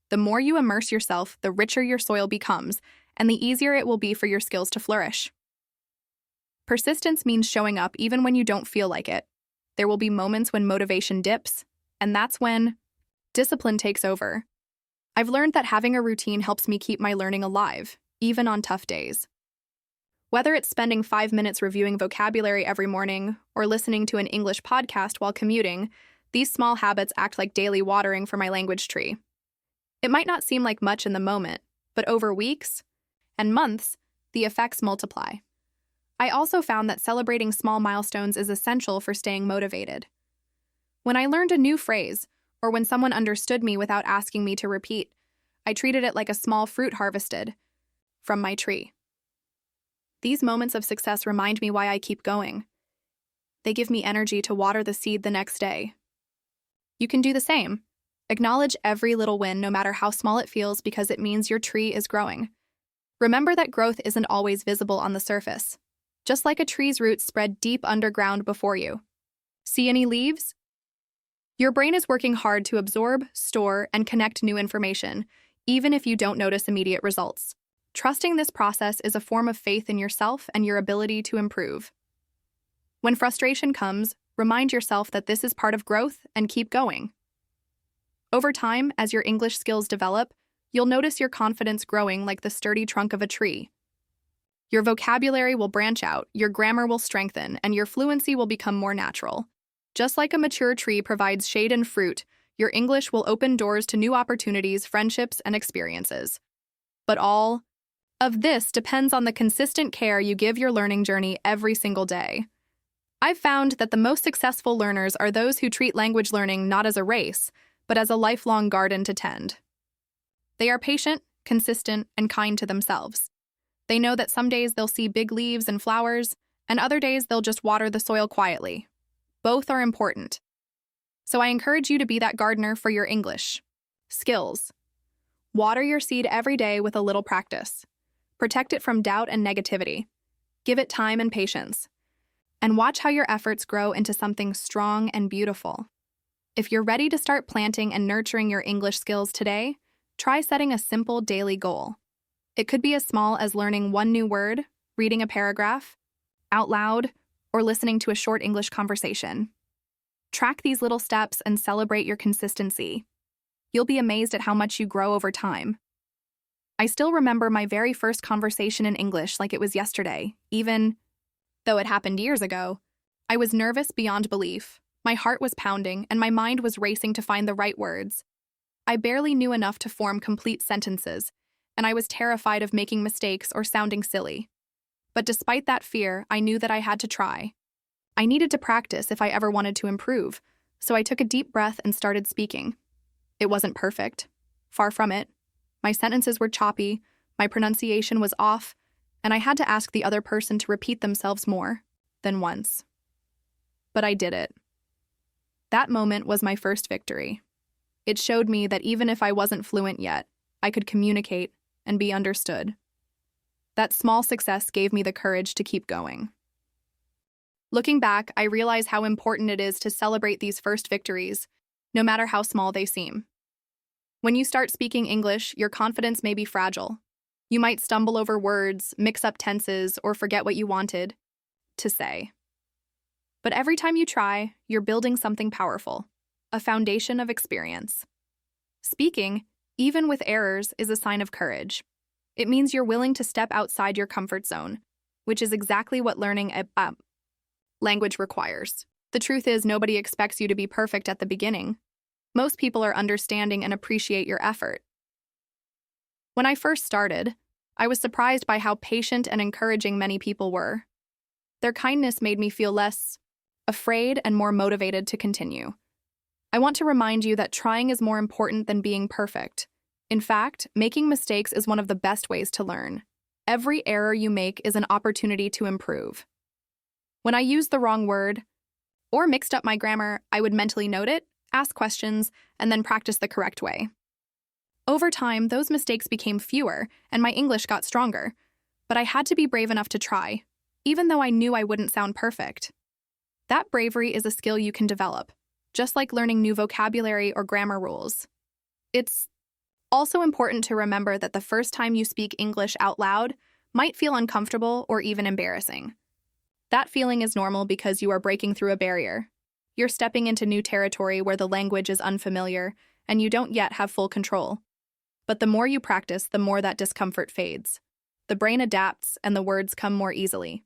Speaker 1: The more you immerse yourself, the richer your soil becomes, and the easier it will be for your skills to flourish. Persistence means showing up even when you don't feel like it. There will be moments when motivation dips, and that's when discipline takes over. I've learned that having a routine helps me keep my learning alive, even on tough days. Whether it's spending 5 minutes reviewing vocabulary every morning or listening to an English podcast while commuting, these small habits act like daily watering for my language tree. It might not seem like much in the moment, but over weeks and months, the effects multiply. I also found that celebrating small milestones is essential for staying motivated. When I learned a new phrase, or when someone understood me without asking me to repeat, I treated it like a small fruit harvested from my tree. These moments of success remind me why I keep going. They give me energy to water the seed the next day. You can do the same. Acknowledge every little win, no matter how small it feels, because it means your tree is growing. Remember that growth isn't always visible on the surface. Just like a tree's roots spread deep underground before you. See any leaves? Your brain is working hard to absorb, store, and connect new information, even if you don't notice immediate results. Trusting this process is a form of faith in yourself and your ability to improve. When frustration comes, remind yourself that this is part of growth and keep going. Over time, as your English skills develop, you'll notice your confidence growing like the sturdy trunk of a tree. Your vocabulary will branch out, your grammar will strengthen, and your fluency will become more natural. Just like a mature tree provides shade and fruit, your English will open doors to new opportunities, friendships, and experiences. But all of this depends on the consistent care you give your learning journey every single day. I've found that the most successful learners are those who treat language learning not as a race, but as a lifelong garden to tend. They are patient, consistent, and kind to themselves. They know that some days they'll see big leaves and flowers, and other days they'll just water the soil quietly. Both are important. So I encourage you to be that gardener for your English skills. Water your seed every day with a little practice. Protect it from doubt and negativity. Give it time and patience. And watch how your efforts grow into something strong and beautiful. If you're ready to start planting and nurturing your English skills today, try setting a simple daily goal. It could be as small as learning one new word, reading a paragraph out loud, or listening to a short English conversation. Track these little steps and celebrate your consistency. You'll be amazed at how much you grow over time. I still remember my very first conversation in English like it was yesterday, even though it happened years ago. I was nervous beyond belief. My heart was pounding, and my mind was racing to find the right words. I barely knew enough to form complete sentences, and I was terrified of making mistakes or sounding silly. But despite that fear, I knew that I had to try. I needed to practice if I ever wanted to improve, so I took a deep breath and started speaking. It wasn't perfect. Far from it. My sentences were choppy, My pronunciation was off, and I had to ask the other person to repeat themselves more than once. But I did it. That moment was my first victory. It showed me that even if I wasn't fluent yet, I could communicate and be understood. That small success gave me the courage to keep going. Looking back, I realize how important it is to celebrate these first victories, no matter how small they seem. When you start speaking English, your confidence may be fragile. You might stumble over words, mix up tenses, or forget what you wanted to say. But every time you try, you're building something powerful, a foundation of experience. Speaking, even with errors, is a sign of courage. It means you're willing to step outside your comfort zone, which is exactly what learning a language requires. The truth is, nobody expects you to be perfect at the beginning. Most people are understanding and appreciate your effort. When I first started, I was surprised by how patient and encouraging many people were. Their kindness made me feel less afraid and more motivated to continue. I want to remind you that trying is more important than being perfect. In fact, making mistakes is one of the best ways to learn. Every error you make is an opportunity to improve. When I used the wrong word or mixed up my grammar, I would mentally note it, ask questions, and then practice the correct way. Over time, those mistakes became fewer, and my English got stronger. But I had to be brave enough to try, even though I knew I wouldn't sound perfect. That bravery is a skill you can develop, just like learning new vocabulary or grammar rules. It's also important to remember that the first time you speak English out loud might feel uncomfortable or even embarrassing. That feeling is normal because you are breaking through a barrier. You're stepping into new territory where the language is unfamiliar, and you don't yet have full control. But the more you practice, the more that discomfort fades. The brain adapts, and the words come more easily.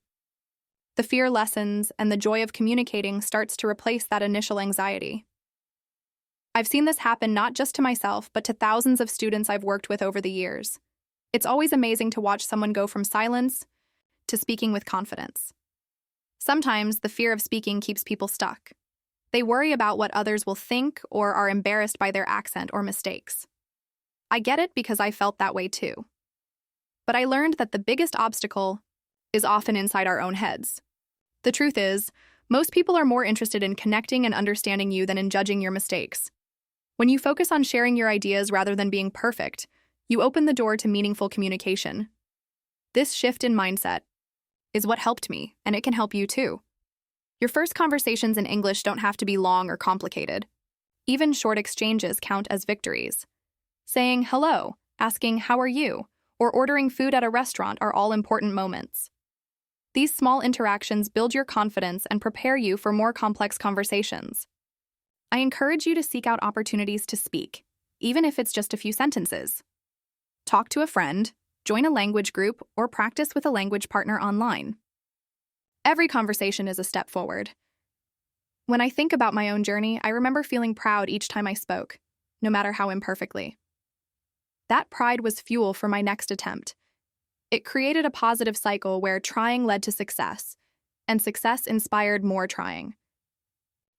Speaker 1: The fear lessens, and the joy of communicating starts to replace that initial anxiety. I've seen this happen not just to myself, but to thousands of students I've worked with over the years. It's always amazing to watch someone go from silence to speaking with confidence. Sometimes the fear of speaking keeps people stuck. They worry about what others will think or are embarrassed by their accent or mistakes. I get it because I felt that way too. But I learned that the biggest obstacle is often inside our own heads. The truth is, most people are more interested in connecting and understanding you than in judging your mistakes. When you focus on sharing your ideas rather than being perfect, you open the door to meaningful communication. This shift in mindset is what helped me, and it can help you too. Your first conversations in English don't have to be long or complicated. Even short exchanges count as victories. Saying hello, asking how are you, or ordering food at a restaurant are all important moments. These small interactions build your confidence and prepare you for more complex conversations. I encourage you to seek out opportunities to speak, even if it's just a few sentences. Talk to a friend, join a language group, or practice with a language partner online. Every conversation is a step forward. When I think about my own journey, I remember feeling proud each time I spoke, no matter how imperfectly. That pride was fuel for my next attempt. It created a positive cycle where trying led to success, and success inspired more trying.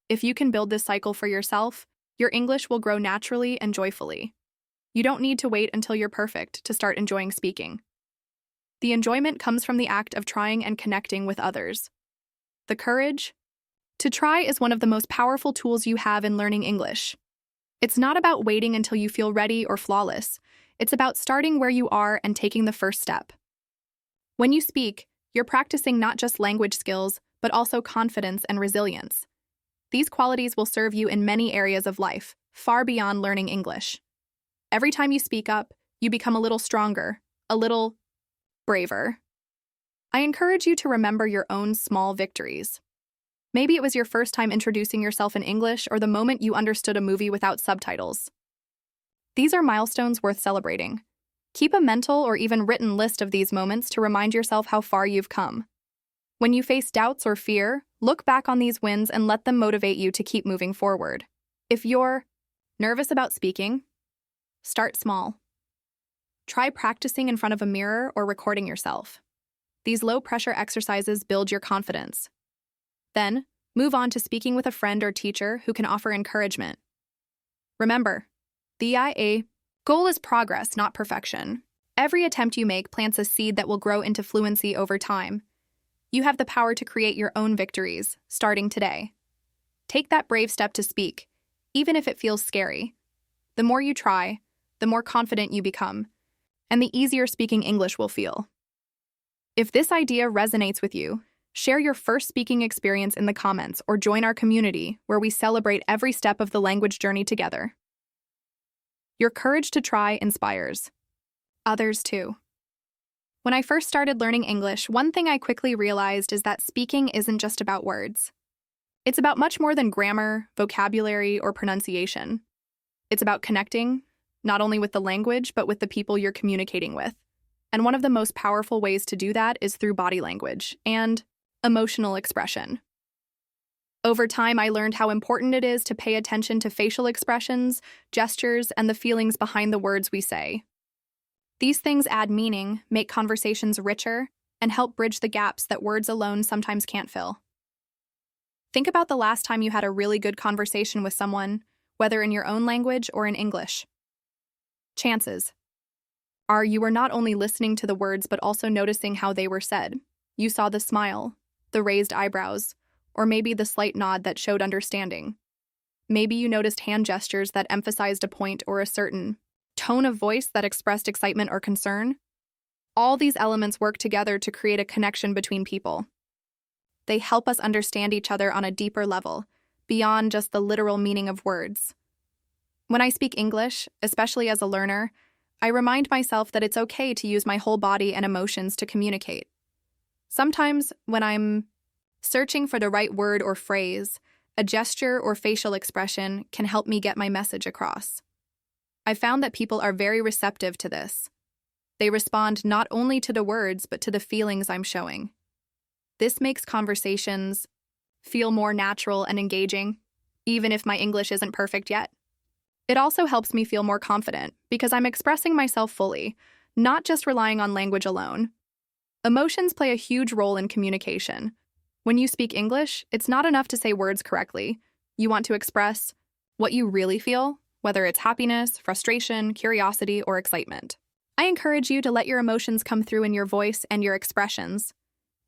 Speaker 1: If you can build this cycle for yourself, your English will grow naturally and joyfully. You don't need to wait until you're perfect to start enjoying speaking. The enjoyment comes from the act of trying and connecting with others. The courage to try is one of the most powerful tools you have in learning English. It's not about waiting until you feel ready or flawless. It's about starting where you are and taking the first step. When you speak, you're practicing not just language skills, but also confidence and resilience. These qualities will serve you in many areas of life, far beyond learning English. Every time you speak up, you become a little stronger, a little braver. I encourage you to remember your own small victories. Maybe it was your first time introducing yourself in English or the moment you understood a movie without subtitles. These are milestones worth celebrating. Keep a mental or even written list of these moments to remind yourself how far you've come. When you face doubts or fear, look back on these wins and let them motivate you to keep moving forward. If you're nervous about speaking, start small. Try practicing in front of a mirror or recording yourself. These low-pressure exercises build your confidence. Then, move on to speaking with a friend or teacher who can offer encouragement. Remember, the goal is progress, not perfection. Every attempt you make plants a seed that will grow into fluency over time. You have the power to create your own victories, starting today. Take that brave step to speak, even if it feels scary. The more you try, the more confident you become, and the easier speaking English will feel. If this idea resonates with you, share your first speaking experience in the comments or join our community where we celebrate every step of the language journey together. Your courage to try inspires others too. When I first started learning English, one thing I quickly realized is that speaking isn't just about words. It's about much more than grammar, vocabulary, or pronunciation. It's about connecting, not only with the language, but with the people you're communicating with. And one of the most powerful ways to do that is through body language and emotional expression. Over time, I learned how important it is to pay attention to facial expressions, gestures, and the feelings behind the words we say. These things add meaning, make conversations richer, and help bridge the gaps that words alone sometimes can't fill. Think about the last time you had a really good conversation with someone, whether in your own language or in English. Chances are you were not only listening to the words but also noticing how they were said. You saw the smile, the raised eyebrows, or maybe the slight nod that showed understanding. Maybe you noticed hand gestures that emphasized a point or a certain tone of voice that expressed excitement or concern. All these elements work together to create a connection between people. They help us understand each other on a deeper level, beyond just the literal meaning of words. When I speak English, especially as a learner, I remind myself that it's okay to use my whole body and emotions to communicate. Sometimes, when I'm searching for the right word or phrase, a gesture or facial expression can help me get my message across. I found that people are very receptive to this. They respond not only to the words, but to the feelings I'm showing. This makes conversations feel more natural and engaging, even if my English isn't perfect yet. It also helps me feel more confident because I'm expressing myself fully, not just relying on language alone. Emotions play a huge role in communication. When you speak English, it's not enough to say words correctly. You want to express what you really feel, whether it's happiness, frustration, curiosity, or excitement. I encourage you to let your emotions come through in your voice and your expressions.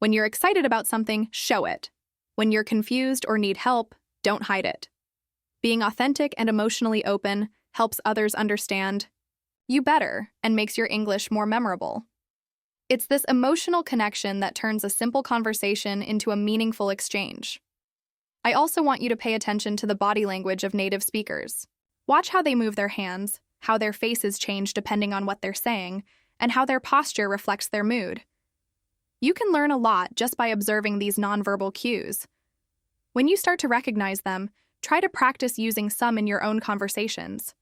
Speaker 1: When you're excited about something, show it. When you're confused or need help, don't hide it. Being authentic and emotionally open helps others understand you better and makes your English more memorable. It's this emotional connection that turns a simple conversation into a meaningful exchange. I also want you to pay attention to the body language of native speakers. Watch how they move their hands, how their faces change depending on what they're saying, and how their posture reflects their mood. You can learn a lot just by observing these nonverbal cues. When you start to recognize them, try to practice using some in your own conversations.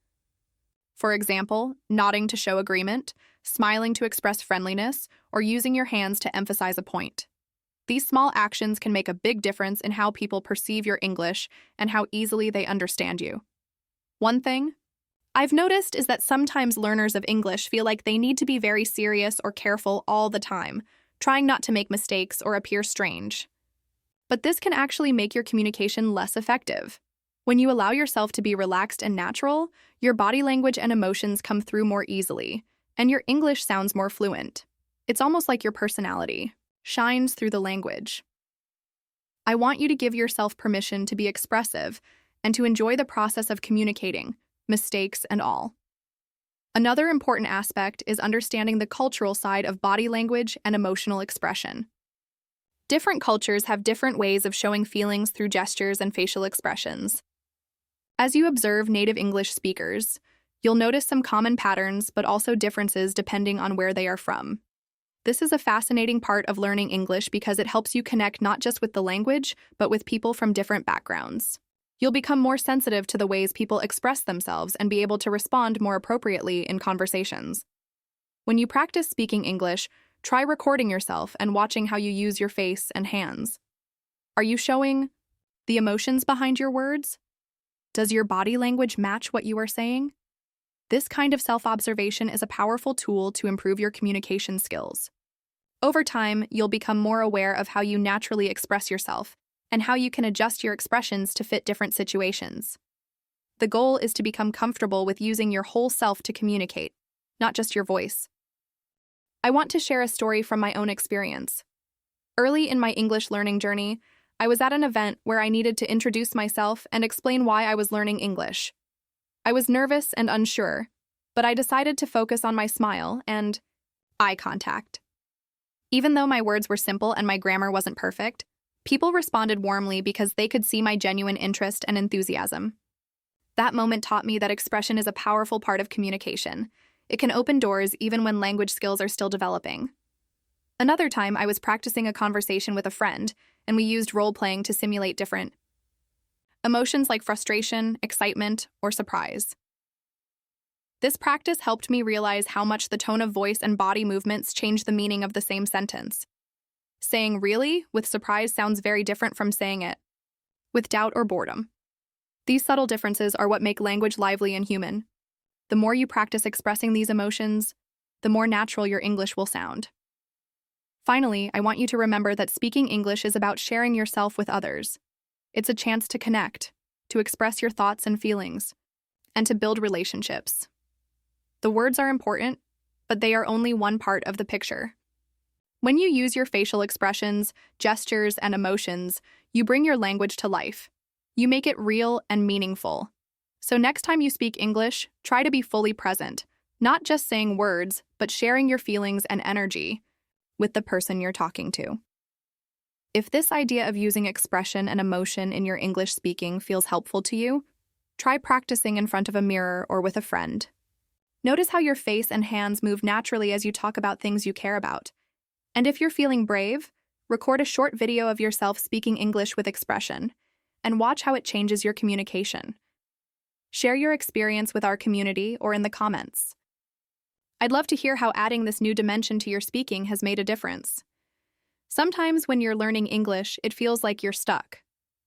Speaker 1: For example, nodding to show agreement, smiling to express friendliness, or using your hands to emphasize a point. These small actions can make a big difference in how people perceive your English and how easily they understand you. One thing I've noticed is that sometimes learners of English feel like they need to be very serious or careful all the time, trying not to make mistakes or appear strange. But this can actually make your communication less effective. When you allow yourself to be relaxed and natural, your body language and emotions come through more easily, and your English sounds more fluent. It's almost like your personality shines through the language. I want you to give yourself permission to be expressive and to enjoy the process of communicating, mistakes and all. Another important aspect is understanding the cultural side of body language and emotional expression. Different cultures have different ways of showing feelings through gestures and facial expressions. As you observe native English speakers, you'll notice some common patterns, but also differences depending on where they are from. This is a fascinating part of learning English because it helps you connect not just with the language, but with people from different backgrounds. You'll become more sensitive to the ways people express themselves and be able to respond more appropriately in conversations. When you practice speaking English, try recording yourself and watching how you use your face and hands. Are you showing the emotions behind your words? Does your body language match what you are saying? This kind of self-observation is a powerful tool to improve your communication skills. Over time, you'll become more aware of how you naturally express yourself and how you can adjust your expressions to fit different situations. The goal is to become comfortable with using your whole self to communicate, not just your voice. I want to share a story from my own experience. Early in my English learning journey, I was at an event where I needed to introduce myself and explain why I was learning English. I was nervous and unsure, but I decided to focus on my smile and eye contact. Even though my words were simple and my grammar wasn't perfect, people responded warmly because they could see my genuine interest and enthusiasm. That moment taught me that expression is a powerful part of communication. It can open doors even when language skills are still developing. Another time, I was practicing a conversation with a friend, and we used role-playing to simulate different emotions like frustration, excitement, or surprise. This practice helped me realize how much the tone of voice and body movements change the meaning of the same sentence. Saying really with surprise sounds very different from saying it with doubt or boredom. These subtle differences are what make language lively and human. The more you practice expressing these emotions, the more natural your English will sound. Finally, I want you to remember that speaking English is about sharing yourself with others. It's a chance to connect, to express your thoughts and feelings, and to build relationships. The words are important, but they are only one part of the picture. When you use your facial expressions, gestures, and emotions, you bring your language to life. You make it real and meaningful. So next time you speak English, try to be fully present, not just saying words, but sharing your feelings and energy with the person you're talking to. If this idea of using expression and emotion in your English speaking feels helpful to you, try practicing in front of a mirror or with a friend. Notice how your face and hands move naturally as you talk about things you care about. And if you're feeling brave, record a short video of yourself speaking English with expression, and watch how it changes your communication. Share your experience with our community or in the comments. I'd love to hear how adding this new dimension to your speaking has made a difference. Sometimes when you're learning English, it feels like you're stuck.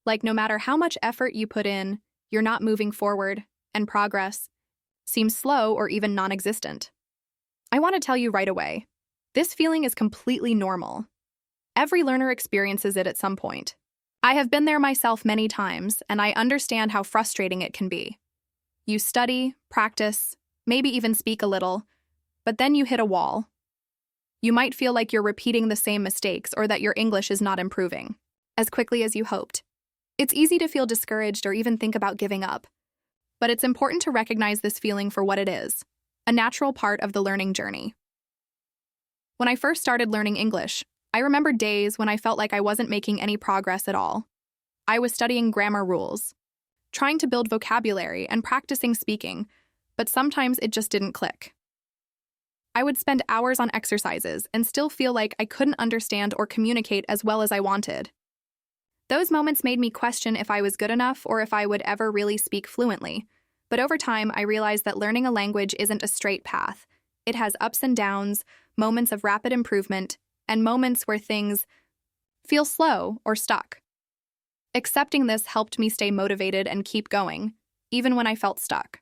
Speaker 1: Like no matter how much effort you put in, you're not moving forward, and progress seems slow or even non-existent. I want to tell you right away, this feeling is completely normal. Every learner experiences it at some point. I have been there myself many times, and I understand how frustrating it can be. You study, practice, maybe even speak a little, but then you hit a wall. You might feel like you're repeating the same mistakes or that your English is not improving as quickly as you hoped. It's easy to feel discouraged or even think about giving up. But it's important to recognize this feeling for what it is, a natural part of the learning journey. When I first started learning English, I remember days when I felt like I wasn't making any progress at all. I was studying grammar rules, trying to build vocabulary and practicing speaking, but sometimes it just didn't click. I would spend hours on exercises and still feel like I couldn't understand or communicate as well as I wanted. Those moments made me question if I was good enough or if I would ever really speak fluently. But over time, I realized that learning a language isn't a straight path. It has ups and downs, moments of rapid improvement, and moments where things feel slow or stuck. Accepting this helped me stay motivated and keep going, even when I felt stuck.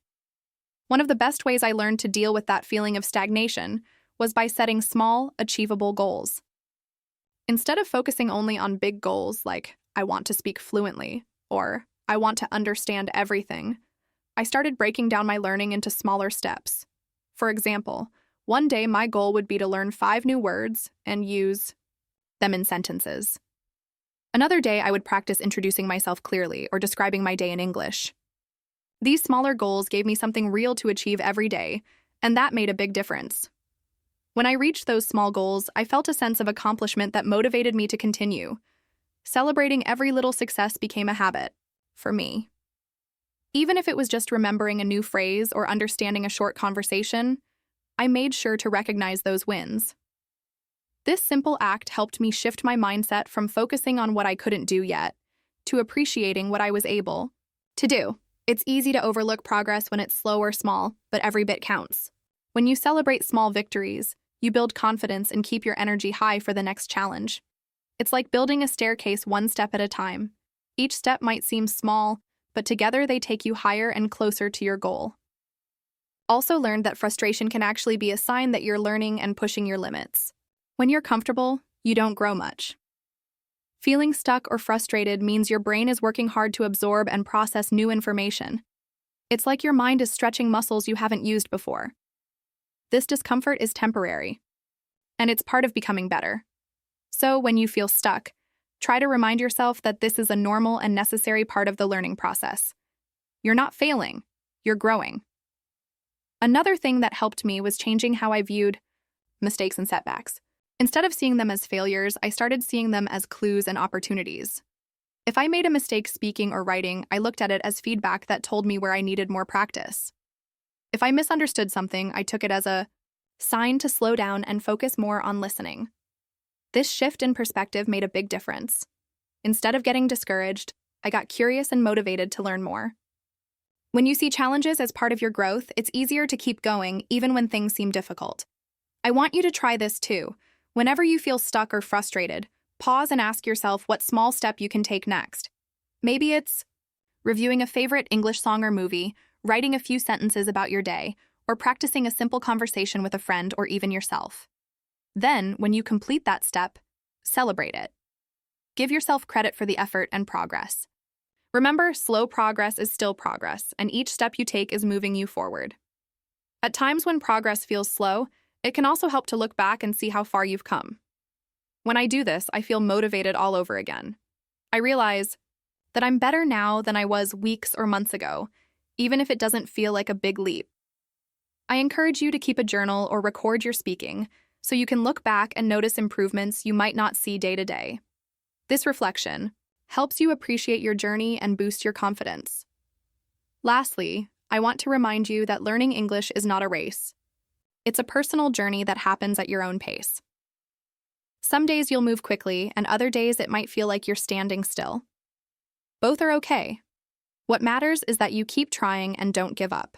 Speaker 1: One of the best ways I learned to deal with that feeling of stagnation was by setting small, achievable goals. Instead of focusing only on big goals like, I want to speak fluently, or I want to understand everything, I started breaking down my learning into smaller steps. For example, one day my goal would be to learn 5 new words and use them in sentences. Another day I would practice introducing myself clearly or describing my day in English. These smaller goals gave me something real to achieve every day, and that made a big difference. When I reached those small goals, I felt a sense of accomplishment that motivated me to continue. Celebrating every little success became a habit, for me. Even if it was just remembering a new phrase or understanding a short conversation, I made sure to recognize those wins. This simple act helped me shift my mindset from focusing on what I couldn't do yet to appreciating what I was able to do. It's easy to overlook progress when it's slow or small, but every bit counts. When you celebrate small victories, you build confidence and keep your energy high for the next challenge. It's like building a staircase one step at a time. Each step might seem small, but together they take you higher and closer to your goal. Also learned that frustration can actually be a sign that you're learning and pushing your limits. When you're comfortable, you don't grow much. Feeling stuck or frustrated means your brain is working hard to absorb and process new information. It's like your mind is stretching muscles you haven't used before. This discomfort is temporary. and it's part of becoming better. So when you feel stuck, try to remind yourself that this is a normal and necessary part of the learning process. You're not failing, you're growing. Another thing that helped me was changing how I viewed mistakes and setbacks. Instead of seeing them as failures, I started seeing them as clues and opportunities. If I made a mistake speaking or writing, I looked at it as feedback that told me where I needed more practice. If I misunderstood something, I took it as a sign to slow down and focus more on listening. This shift in perspective made a big difference. Instead of getting discouraged, I got curious and motivated to learn more. When you see challenges as part of your growth, it's easier to keep going even when things seem difficult. I want you to try this too. Whenever you feel stuck or frustrated, pause and ask yourself what small step you can take next. Maybe it's reviewing a favorite English song or movie, writing a few sentences about your day, or practicing a simple conversation with a friend or even yourself. Then, when you complete that step, celebrate it. Give yourself credit for the effort and progress. Remember, slow progress is still progress, and each step you take is moving you forward. At times when progress feels slow, it can also help to look back and see how far you've come. When I do this, I feel motivated all over again. I realize that I'm better now than I was weeks or months ago, even if it doesn't feel like a big leap. I encourage you to keep a journal or record your speaking so you can look back and notice improvements you might not see day to day. This reflection helps you appreciate your journey and boost your confidence. Lastly, I want to remind you that learning English is not a race. It's a personal journey that happens at your own pace. Some days you'll move quickly, and other days it might feel like you're standing still. Both are okay. What matters is that you keep trying and don't give up.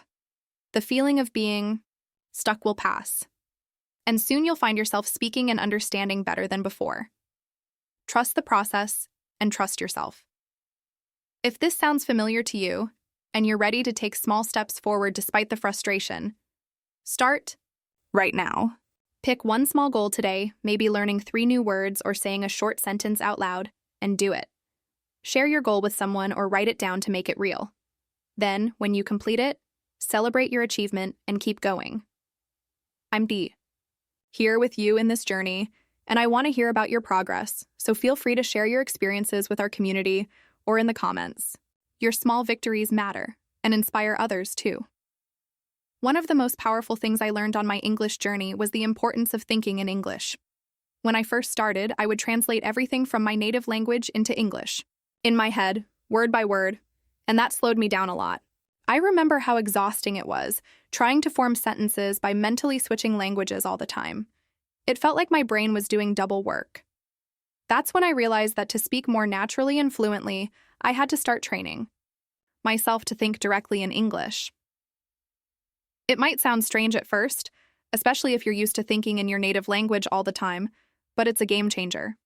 Speaker 1: The feeling of being stuck will pass, and soon you'll find yourself speaking and understanding better than before. Trust the process and trust yourself. If this sounds familiar to you, and you're ready to take small steps forward despite the frustration, start right now. Pick one small goal today, maybe learning 3 new words or saying a short sentence out loud, and do it. Share your goal with someone or write it down to make it real. Then, when you complete it, celebrate your achievement and keep going. I'm Dee, here with you in this journey, and I want to hear about your progress, so feel free to share your experiences with our community or in the comments. Your small victories matter and inspire others too. One of the most powerful things I learned on my English journey was the importance of thinking in English. When I first started, I would translate everything from my native language into English, in my head, word by word, and that slowed me down a lot. I remember how exhausting it was, trying to form sentences by mentally switching languages all the time. It felt like my brain was doing double work. That's when I realized that to speak more naturally and fluently, I had to start training myself to think directly in English. It might sound strange at first, especially if you're used to thinking in your native language all the time, but it's a game changer.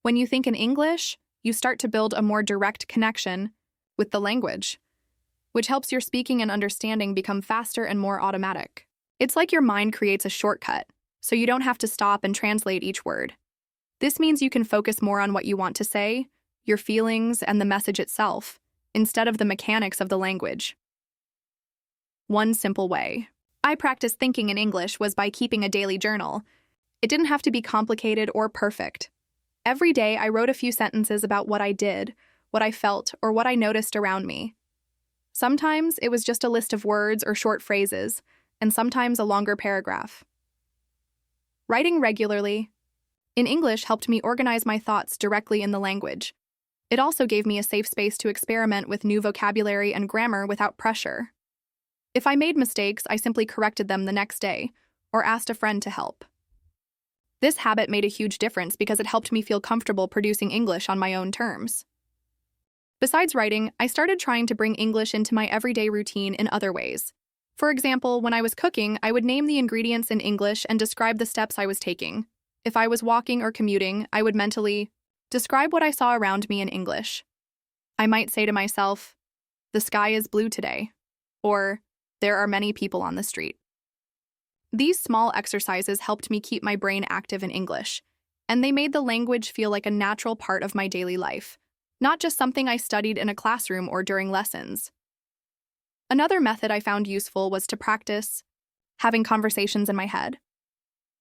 Speaker 1: When you think in English, you start to build a more direct connection with the language, which helps your speaking and understanding become faster and more automatic. It's like your mind creates a shortcut, so you don't have to stop and translate each word. This means you can focus more on what you want to say, your feelings, and the message itself, instead of the mechanics of the language. One simple way I practiced thinking in English was by keeping a daily journal. It didn't have to be complicated or perfect. Every day, I wrote a few sentences about what I did, what I felt, or what I noticed around me. Sometimes it was just a list of words or short phrases, and sometimes a longer paragraph. Writing regularly in English helped me organize my thoughts directly in the language. It also gave me a safe space to experiment with new vocabulary and grammar without pressure. If I made mistakes, I simply corrected them the next day, or asked a friend to help. This habit made a huge difference because it helped me feel comfortable producing English on my own terms. Besides writing, I started trying to bring English into my everyday routine in other ways. For example, when I was cooking, I would name the ingredients in English and describe the steps I was taking. If I was walking or commuting, I would mentally describe what I saw around me in English. I might say to myself, "The sky is blue today," or "There are many people on the street." These small exercises helped me keep my brain active in English, and they made the language feel like a natural part of my daily life, not just something I studied in a classroom or during lessons. Another method I found useful was to practice having conversations in my head.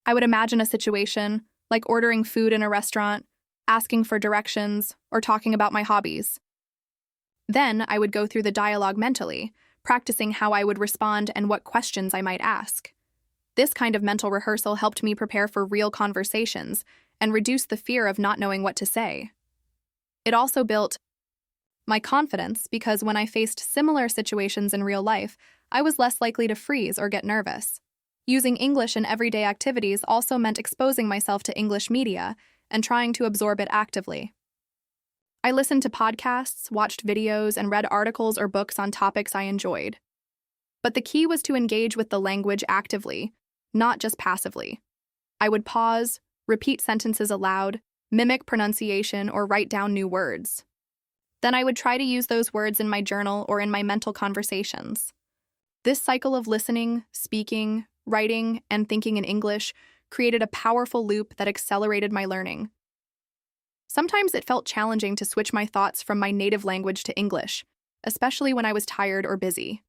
Speaker 1: I would imagine a situation, like ordering food in a restaurant, asking for directions, or talking about my hobbies. Then I would go through the dialogue mentally, practicing how I would respond and what questions I might ask. This kind of mental rehearsal helped me prepare for real conversations and reduce the fear of not knowing what to say. It also built my confidence because when I faced similar situations in real life, I was less likely to freeze or get nervous. Using English in everyday activities also meant exposing myself to English media and trying to absorb it actively. I listened to podcasts, watched videos, and read articles or books on topics I enjoyed. But the key was to engage with the language actively, not just passively. I would pause, repeat sentences aloud, mimic pronunciation, or write down new words. Then I would try to use those words in my journal or in my mental conversations. This cycle of listening, speaking, writing, and thinking in English created a powerful loop that accelerated my learning. Sometimes it felt challenging to switch my thoughts from my native language to English, especially when I was tired or busy.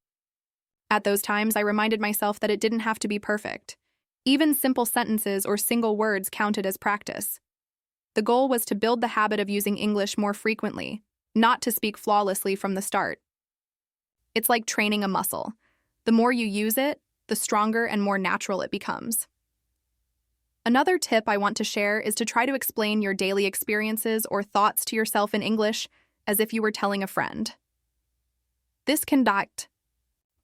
Speaker 1: At those times, I reminded myself that it didn't have to be perfect. Even simple sentences or single words counted as practice. The goal was to build the habit of using English more frequently, not to speak flawlessly from the start. It's like training a muscle. The more you use it, the stronger and more natural it becomes. Another tip I want to share is to try to explain your daily experiences or thoughts to yourself in English as if you were telling a friend. This can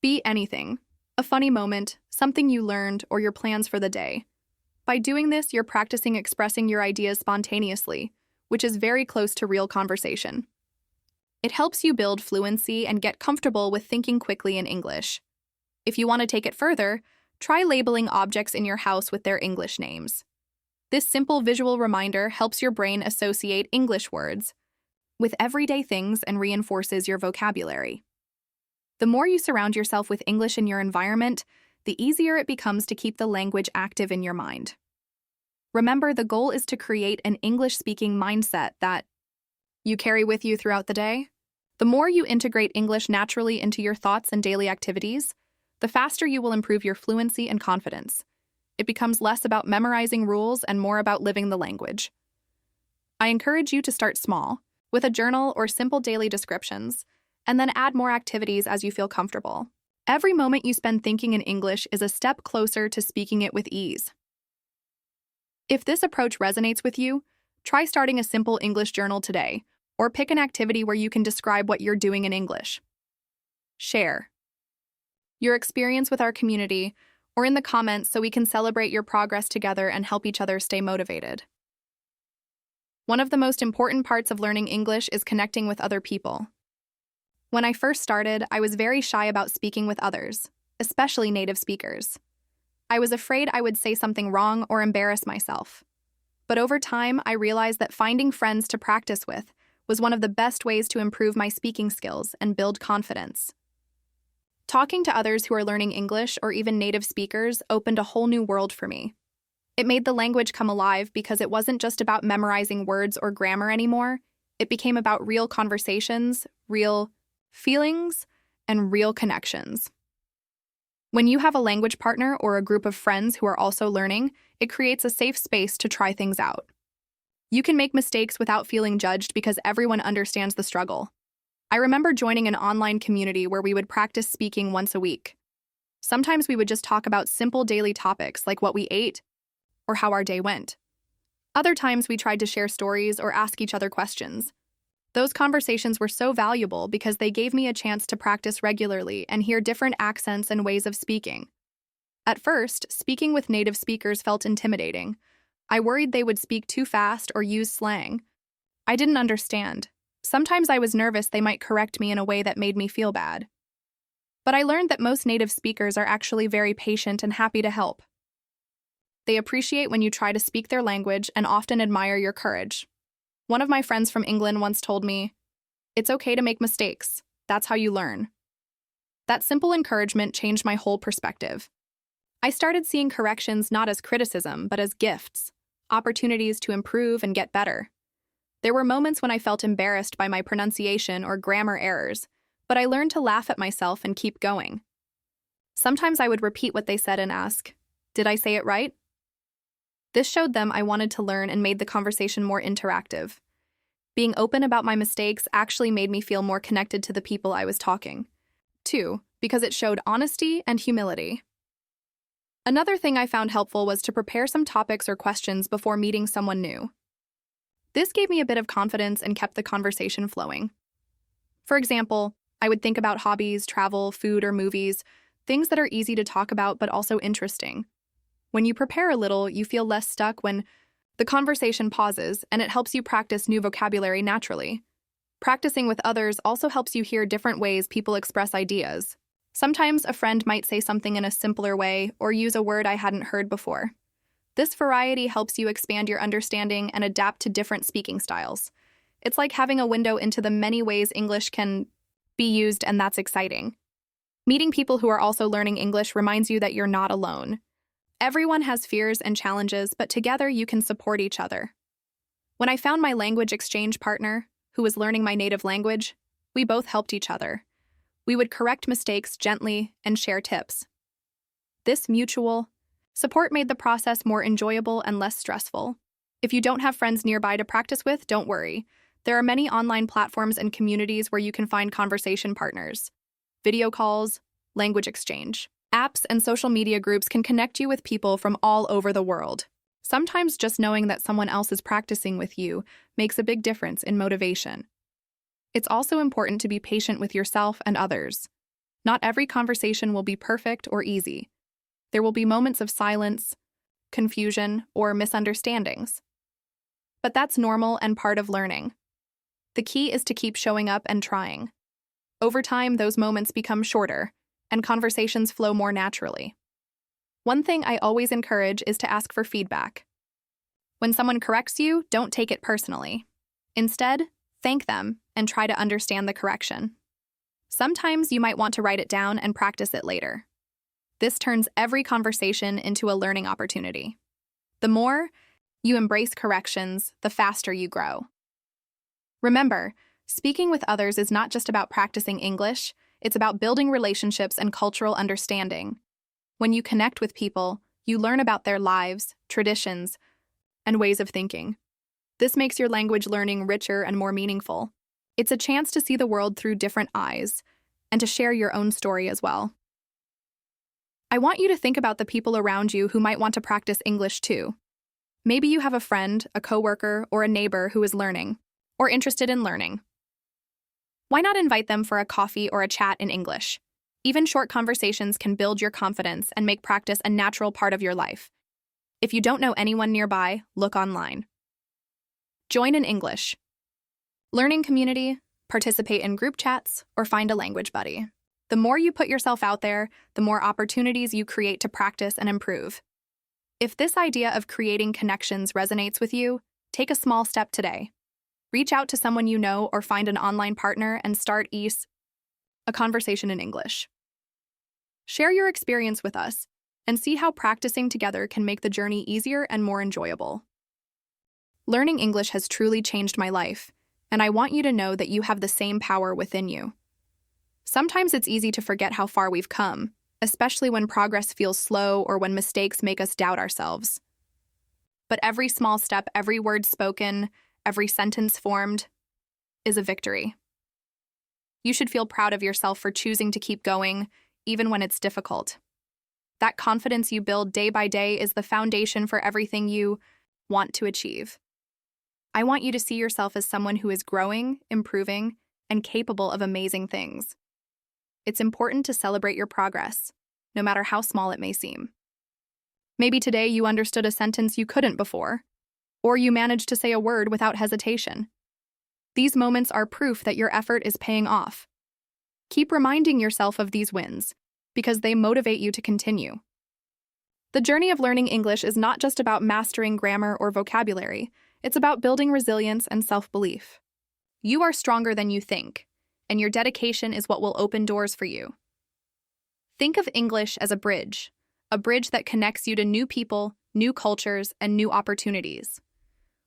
Speaker 1: be anything, a funny moment, something you learned, or your plans for the day. By doing this, you're practicing expressing your ideas spontaneously, which is very close to real conversation. It helps you build fluency and get comfortable with thinking quickly in English. If you want to take it further, try labeling objects in your house with their English names. This simple visual reminder helps your brain associate English words with everyday things and reinforces your vocabulary. The more you surround yourself with English in your environment, the easier it becomes to keep the language active in your mind. Remember, the goal is to create an English-speaking mindset that you carry with you throughout the day. The more you integrate English naturally into your thoughts and daily activities, the faster you will improve your fluency and confidence. It becomes less about memorizing rules and more about living the language. I encourage you to start small, with a journal or simple daily descriptions, and then add more activities as you feel comfortable. Every moment you spend thinking in English is a step closer to speaking it with ease. If this approach resonates with you, try starting a simple English journal today, or pick an activity where you can describe what you're doing in English. Share your experience with our community or in the comments so we can celebrate your progress together and help each other stay motivated. One of the most important parts of learning English is connecting with other people. When I first started, I was very shy about speaking with others, especially native speakers. I was afraid I would say something wrong or embarrass myself. But over time, I realized that finding friends to practice with was one of the best ways to improve my speaking skills and build confidence. Talking to others who are learning English or even native speakers opened a whole new world for me. It made the language come alive because it wasn't just about memorizing words or grammar anymore. It became about real conversations, real feelings, and real connections. When you have a language partner or a group of friends who are also learning, it creates a safe space to try things out. You can make mistakes without feeling judged because everyone understands the struggle. I remember joining an online community where we would practice speaking once a week. Sometimes we would just talk about simple daily topics like what we ate or how our day went. Other times we tried to share stories or ask each other questions. Those conversations were so valuable because they gave me a chance to practice regularly and hear different accents and ways of speaking. At first, speaking with native speakers felt intimidating. I worried they would speak too fast or use slang. I didn't understand. Sometimes I was nervous they might correct me in a way that made me feel bad. But I learned that most native speakers are actually very patient and happy to help. They appreciate when you try to speak their language and often admire your courage. One of my friends from England once told me, "It's okay to make mistakes. That's how you learn." That simple encouragement changed my whole perspective. I started seeing corrections not as criticism, but as gifts, opportunities to improve and get better. There were moments when I felt embarrassed by my pronunciation or grammar errors, but I learned to laugh at myself and keep going. Sometimes I would repeat what they said and ask, "Did I say it right?" This showed them I wanted to learn and made the conversation more interactive. Being open about my mistakes actually made me feel more connected to the people I was talking to, because it showed honesty and humility. Another thing I found helpful was to prepare some topics or questions before meeting someone new. This gave me a bit of confidence and kept the conversation flowing. For example, I would think about hobbies, travel, food, or movies, things that are easy to talk about but also interesting. When you prepare a little, you feel less stuck when the conversation pauses, and it helps you practice new vocabulary naturally. Practicing with others also helps you hear different ways people express ideas. Sometimes a friend might say something in a simpler way or use a word I hadn't heard before. This variety helps you expand your understanding and adapt to different speaking styles. It's like having a window into the many ways English can be used, and that's exciting. Meeting people who are also learning English reminds you that you're not alone. Everyone has fears and challenges, but together you can support each other. When I found my language exchange partner, who was learning my native language, we both helped each other. We would correct mistakes gently and share tips. This mutual support made the process more enjoyable and less stressful. If you don't have friends nearby to practice with, don't worry. There are many online platforms and communities where you can find conversation partners. Video calls, language exchange. Apps and social media groups can connect you with people from all over the world. Sometimes just knowing that someone else is practicing with you makes a big difference in motivation. It's also important to be patient with yourself and others. Not every conversation will be perfect or easy. There will be moments of silence, confusion, or misunderstandings. But that's normal and part of learning. The key is to keep showing up and trying. Over time, those moments become shorter, and conversations flow more naturally. One thing I always encourage is to ask for feedback. When someone corrects you, don't take it personally. Instead, thank them and try to understand the correction. Sometimes you might want to write it down and practice it later. This turns every conversation into a learning opportunity. The more you embrace corrections, the faster you grow. Remember, speaking with others is not just about practicing English, it's about building relationships and cultural understanding. When you connect with people, you learn about their lives, traditions, and ways of thinking. This makes your language learning richer and more meaningful. It's a chance to see the world through different eyes and to share your own story as well. I want you to think about the people around you who might want to practice English too. Maybe you have a friend, a coworker, or a neighbor who is learning or interested in learning. Why not invite them for a coffee or a chat in English? Even short conversations can build your confidence and make practice a natural part of your life. If you don't know anyone nearby, look online. Join an English learning community, participate in group chats, or find a language buddy. The more you put yourself out there, the more opportunities you create to practice and improve. If this idea of creating connections resonates with you, take a small step today. Reach out to someone you know or find an online partner and start a conversation in English. Share your experience with us and see how practicing together can make the journey easier and more enjoyable. Learning English has truly changed my life, and I want you to know that you have the same power within you. Sometimes it's easy to forget how far we've come, especially when progress feels slow or when mistakes make us doubt ourselves. But every small step, every word spoken, every sentence formed is a victory. You should feel proud of yourself for choosing to keep going, even when it's difficult. That confidence you build day by day is the foundation for everything you want to achieve. I want you to see yourself as someone who is growing, improving, and capable of amazing things. It's important to celebrate your progress, no matter how small it may seem. Maybe today you understood a sentence you couldn't before, or you managed to say a word without hesitation. These moments are proof that your effort is paying off. Keep reminding yourself of these wins, because they motivate you to continue. The journey of learning English is not just about mastering grammar or vocabulary, it's about building resilience and self-belief. You are stronger than you think, and your dedication is what will open doors for you. Think of English as a bridge that connects you to new people, new cultures, and new opportunities.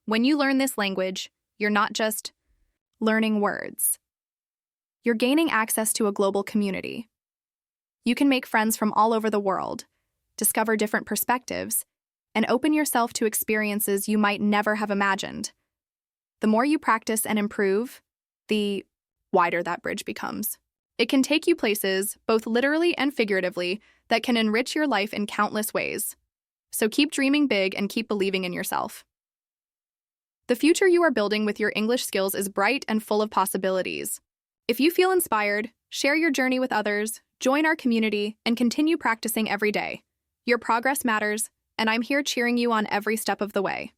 Speaker 1: When you learn this language, you're not just learning words. You're gaining access to a global community. You can make friends from all over the world, discover different perspectives, and open yourself to experiences you might never have imagined. The more you practice and improve, the wider that bridge becomes. It can take you places, both literally and figuratively, that can enrich your life in countless ways. So keep dreaming big and keep believing in yourself. The future you are building with your English skills is bright and full of possibilities. If you feel inspired, share your journey with others, join our community, and continue practicing every day. Your progress matters, and I'm here cheering you on every step of the way.